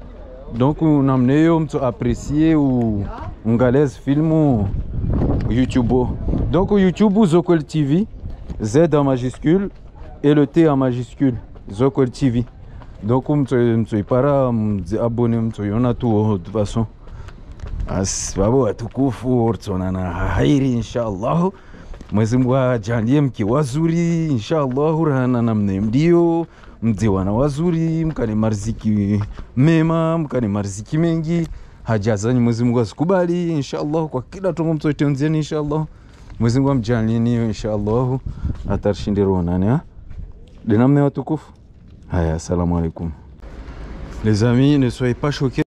donc namneyo mto apprécier ou ngalaise filmu YouTube. Donc YouTube Zokol TV, Z en majuscule et le T en majuscule, Zokol TV. Donc mto para abonné mto yona tout de toute façon. As babo atukufu ortsona na hairi inshallah. Mwenyezi Mungu ajalie mke wazuri inshallah, rahana namna mdio mzee wana wazuri, mkane marziki mema, mkane marziki mengi, haja zanyu Mwenyezi Mungu asikubali inshallah, kwa kila tongo mtoitenzieni inshallah. Mwenyezi Mungu amjalieni inshallah, atarshindiro nani de namna watukufu. Haya, assalamu alaikum les amis, ne soyez pas choqués.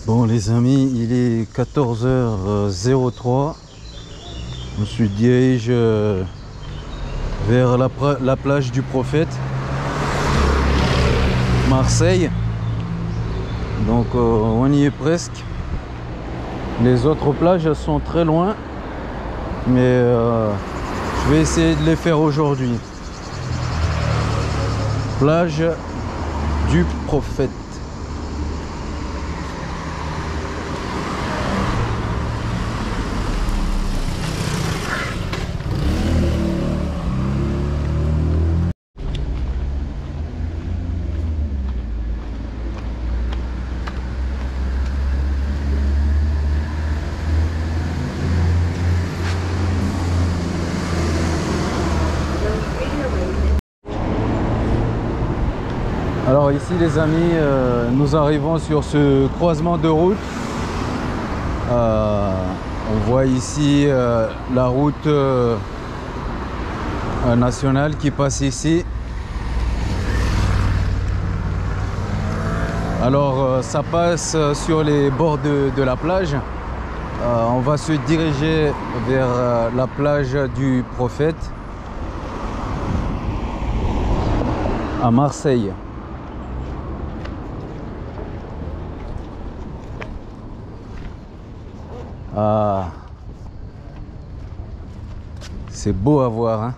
Bon les amis, il est 14h03. Je me dirige vers la plage du Prophète, Marseille. Donc on y est presque. Les autres plages sont très loin, mais je vais essayer de les faire aujourd'hui. Plage du Prophète. Alors ici les amis, nous arrivons sur ce croisement de route. On voit ici la route nationale qui passe ici. Alors ça passe sur les bords de la plage. On va se diriger vers la plage du Prophète à Marseille. Ah, c'est beau à voir, hein.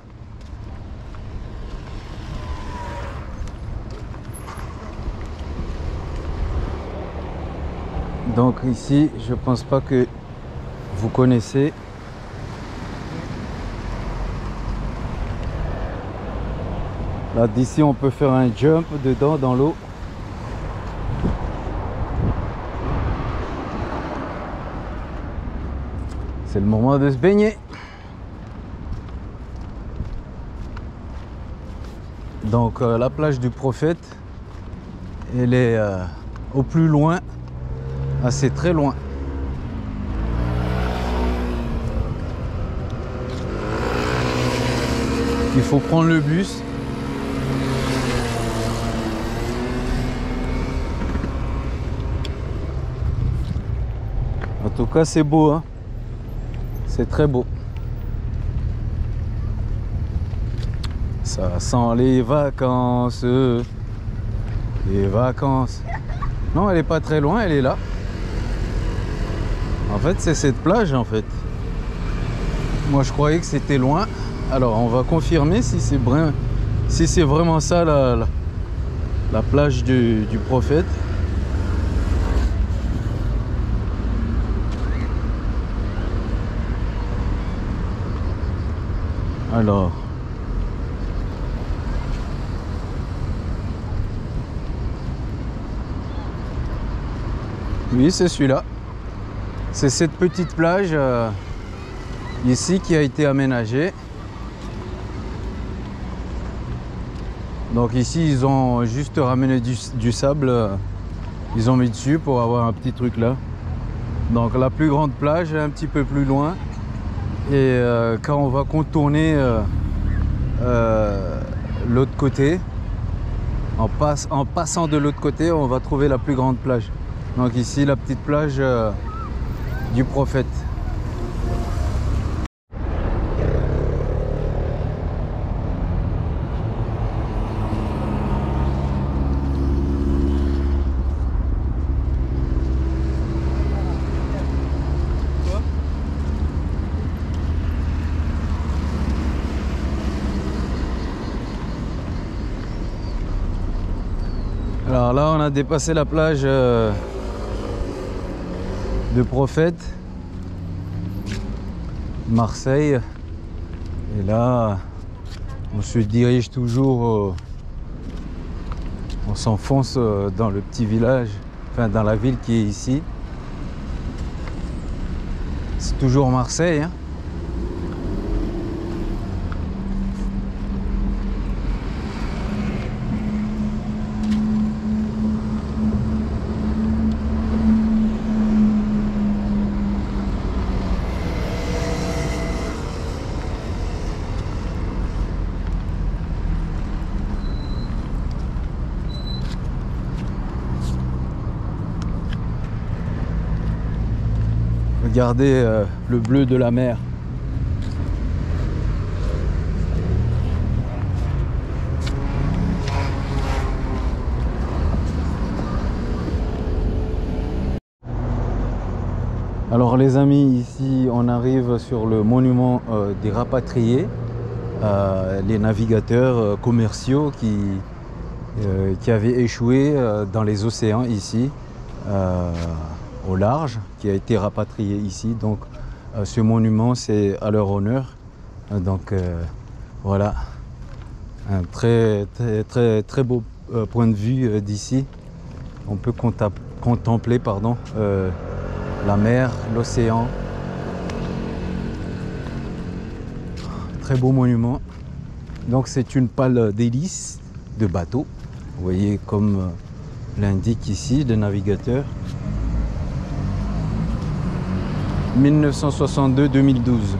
Donc ici, je pense pas que vous connaissez. Là, d'ici, on peut faire un jump dedans dans l'eau. C'est le moment de se baigner. Donc la plage du Prophète, elle est au plus loin, assez très loin. Il faut prendre le bus. En tout cas, c'est beau, hein. C'est très beau. Ça sent les vacances. Les vacances. Non, elle est pas très loin, elle est là. En fait, c'est cette plage, en fait. Moi, je croyais que c'était loin. Alors, on va confirmer si c'est vraiment ça la plage du Prophète. Alors, oui, c'est celui-là. C'est cette petite plage ici qui a été aménagée. Donc ici, ils ont juste ramené du sable. Ils ont mis dessus pour avoir un petit truc là. Donc la plus grande plage est un petit peu plus loin. Et quand on va contourner l'autre côté, en passant de l'autre côté, on va trouver la plus grande plage. Donc ici, la petite plage du Prophète. Alors là, on a dépassé la plage de Prophète, Marseille. Et là, on se dirige toujours, on s'enfonce dans le petit village, enfin dans la ville qui est ici. C'est toujours Marseille, hein. Regardez le bleu de la mer. Alors les amis, ici on arrive sur le monument des rapatriés, les navigateurs commerciaux qui avaient échoué dans les océans ici. Au large, qui a été rapatrié ici. Donc ce monument, c'est à leur honneur. Donc voilà, un très beau point de vue d'ici. On peut contempler la mer, l'océan. Très beau monument. Donc c'est une pale d'hélice de bateau. Vous voyez comme l'indique ici le navigateur. 1962-2012.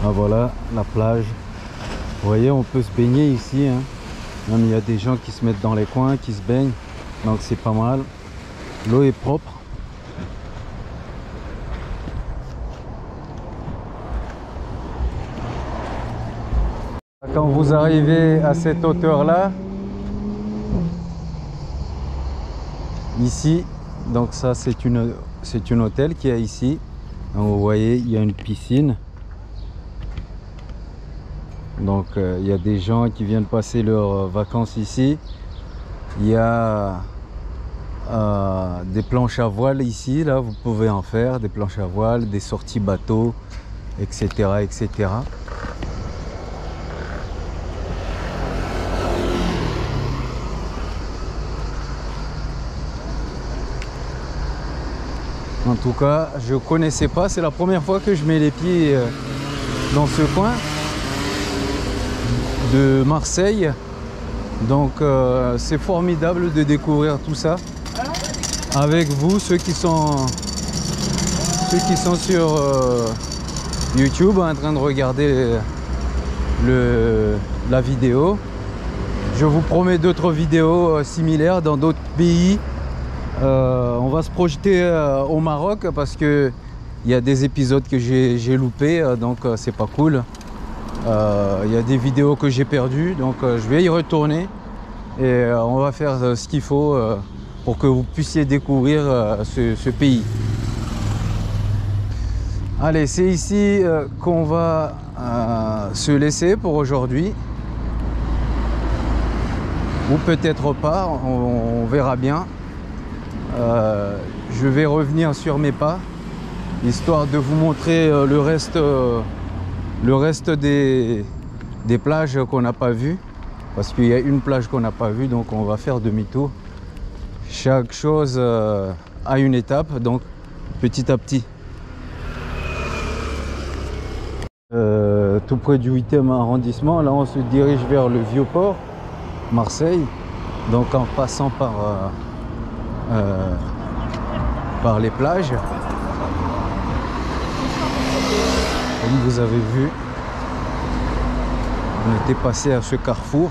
Ah voilà, la plage. Vous voyez, on peut se baigner ici, hein. Même il y a des gens qui se mettent dans les coins, qui se baignent. Donc c'est pas mal. L'eau est propre. Quand vous arrivez à cette hauteur-là, ici, donc ça c'est une hôtel qui est ici. Donc, vous voyez, il y a une piscine. Donc il y a des gens qui viennent passer leurs vacances ici. Il y a des planches à voile ici, là vous pouvez en faire, des planches à voile, des sorties bateaux, etc. etc. En tout cas, je ne connaissais pas, c'est la première fois que je mets les pieds dans ce coin de Marseille. Donc c'est formidable de découvrir tout ça avec vous, ceux qui sont sur YouTube en train de regarder la vidéo. Je vous promets d'autres vidéos similaires dans d'autres pays. On va se projeter au Maroc parce que il y a des épisodes que j'ai loupés, donc c'est pas cool. Il y a des vidéos que j'ai perdues, donc je vais y retourner et on va faire ce qu'il faut pour que vous puissiez découvrir ce pays. Allez, c'est ici qu'on va se laisser pour aujourd'hui, ou peut-être pas, on verra bien. Je vais revenir sur mes pas, histoire de vous montrer le reste des plages qu'on n'a pas vues, parce qu'il y a une plage qu'on n'a pas vue, donc on va faire demi-tour. Chaque chose a une étape, donc petit à petit. Tout près du 8e arrondissement, là on se dirige vers le Vieux-Port, Marseille, donc en passant par les plages. Comme vous avez vu, on était passé à ce carrefour.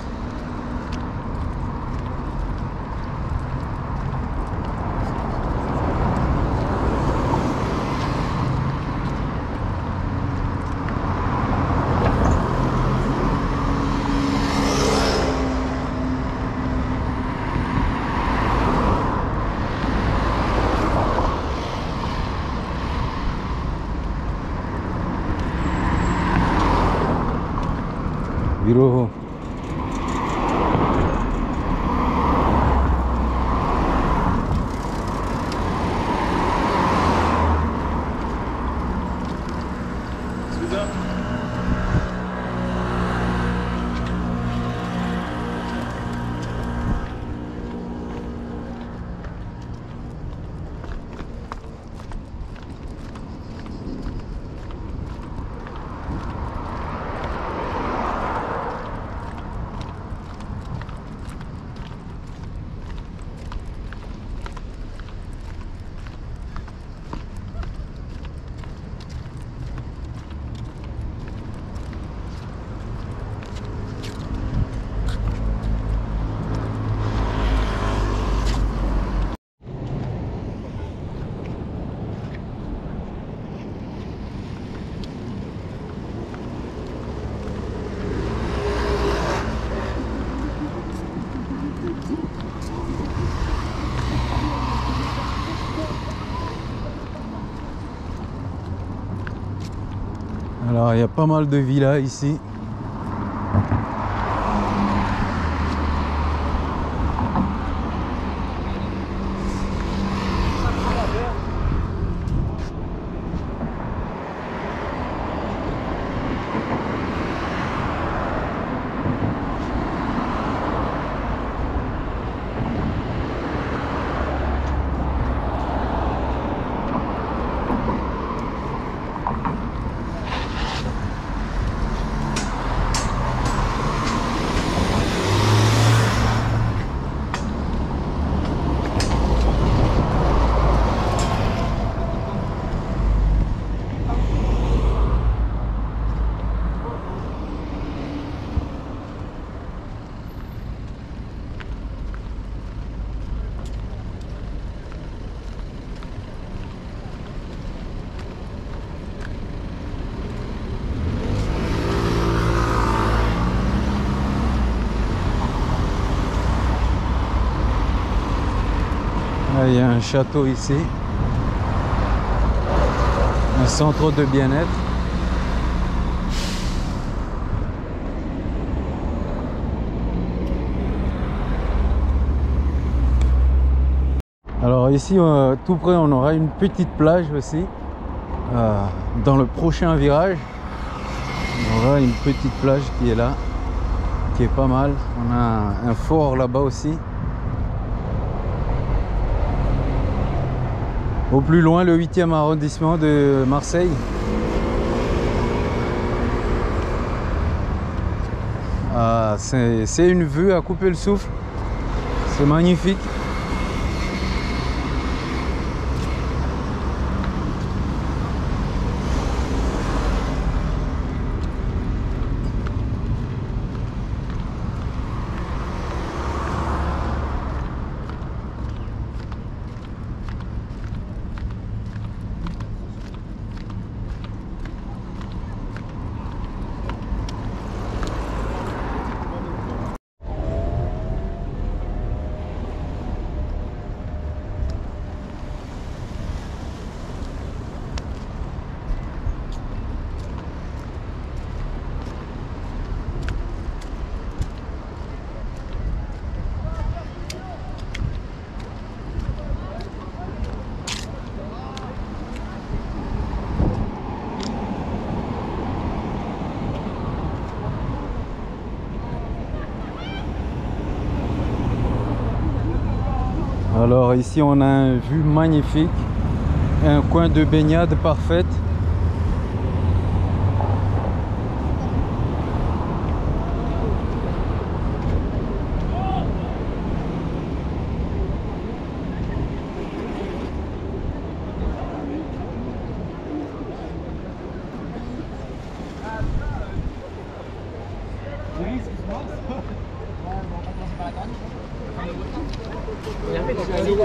Viroho. Alors il y a pas mal de villas ici. Là, il y a un château ici. Un centre de bien-être. Alors ici, tout près, on aura une petite plage aussi. Dans le prochain virage, on aura une petite plage qui est là, qui est pas mal. On a un fort là-bas aussi. Au plus loin, le 8e arrondissement de Marseille. C'est une vue à couper le souffle. C'est magnifique. Alors ici on a une vue magnifique, un coin de baignade parfaite.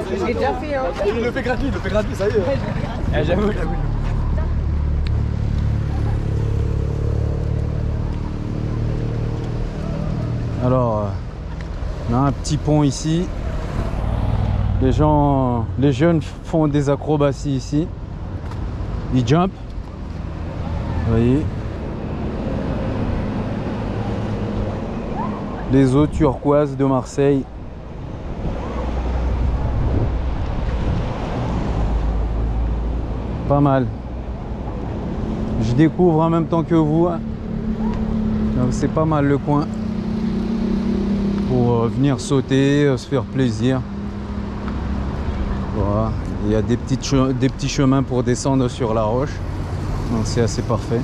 J'ai déjà fait, hein. Il le fait gratuit, ça y est. J'avoue. Alors, on a un petit pont ici. Les jeunes font des acrobaties ici. Ils jumpent. Vous voyez. Les eaux turquoises de Marseille. Pas mal. Je découvre en même temps que vous. Donc c'est pas mal le coin pour venir sauter, se faire plaisir. Voilà. Il y a des petits chemins pour descendre sur la roche. Donc c'est assez parfait.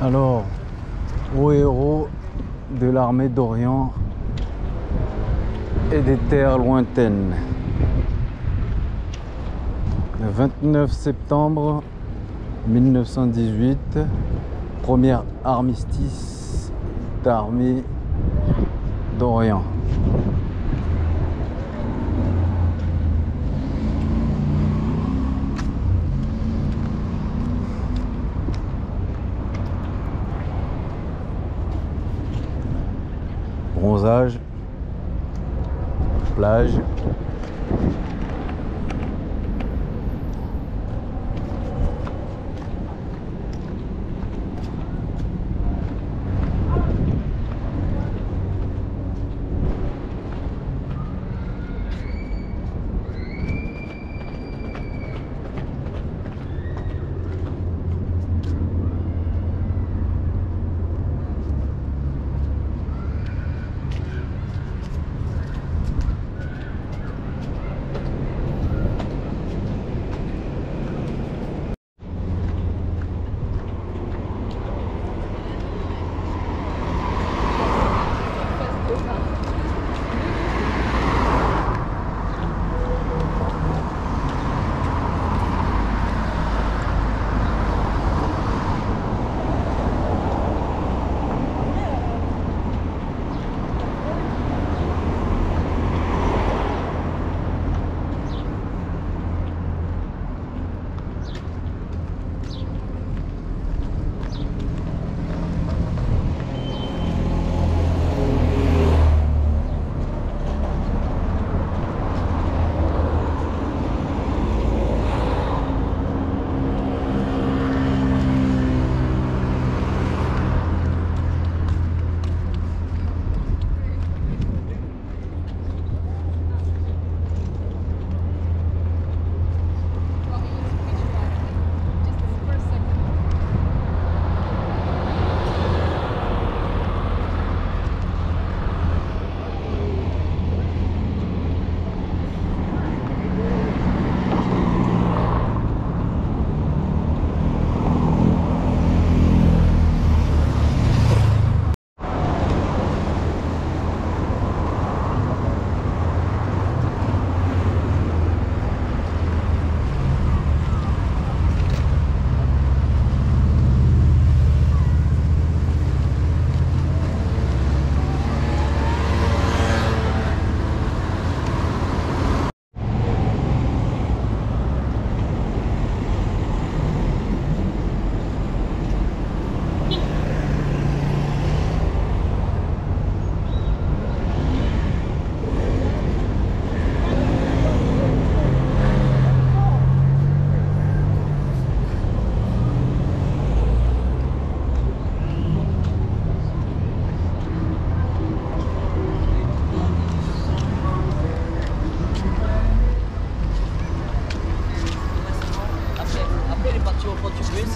Alors, aux héros de l'armée d'Orient et des terres lointaines. Le 29 septembre 1918, premier armistice d'armée d'Orient. Bronzage, plage.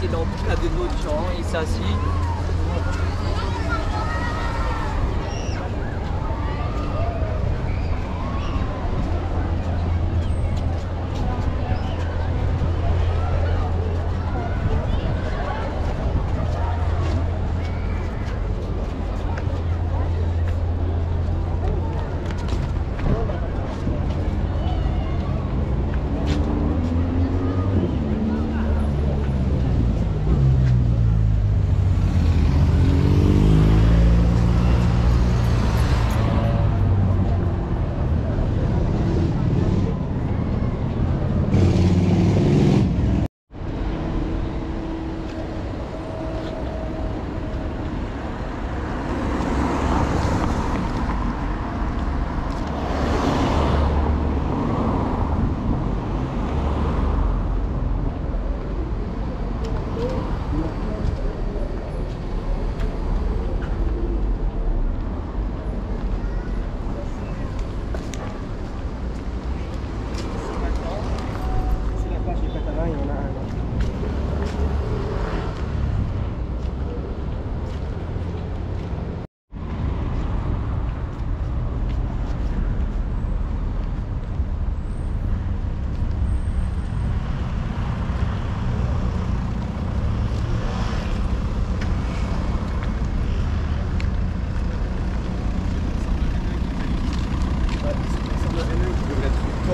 C'est dans il y a d'autres gens, il s'assit.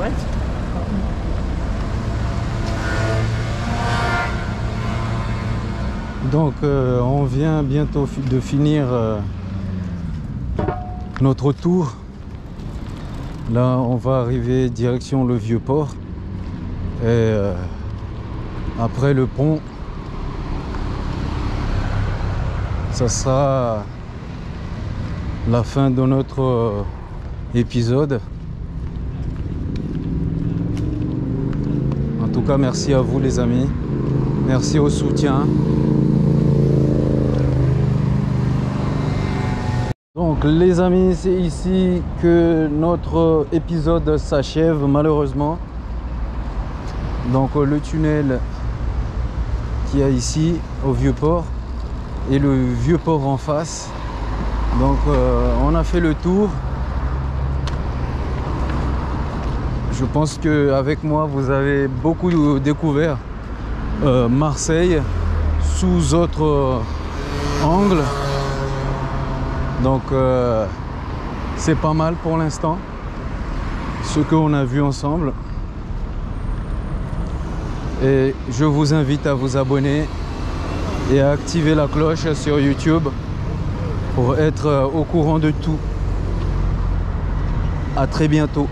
Ouais. Donc on vient bientôt de finir notre tour. Là on va arriver direction le Vieux-Port et après le pont ça sera la fin de notre épisode. En tout cas merci à vous les amis, merci au soutien. Donc les amis, c'est ici que notre épisode s'achève malheureusement. Donc le tunnel qu'il y a ici au Vieux-Port et le Vieux-Port en face. Donc on a fait le tour. Je pense qu'avec moi vous avez beaucoup découvert Marseille sous autre angle. Donc c'est pas mal pour l'instant ce qu'on a vu ensemble et je vous invite à vous abonner et à activer la cloche sur YouTube pour être au courant de tout. À très bientôt.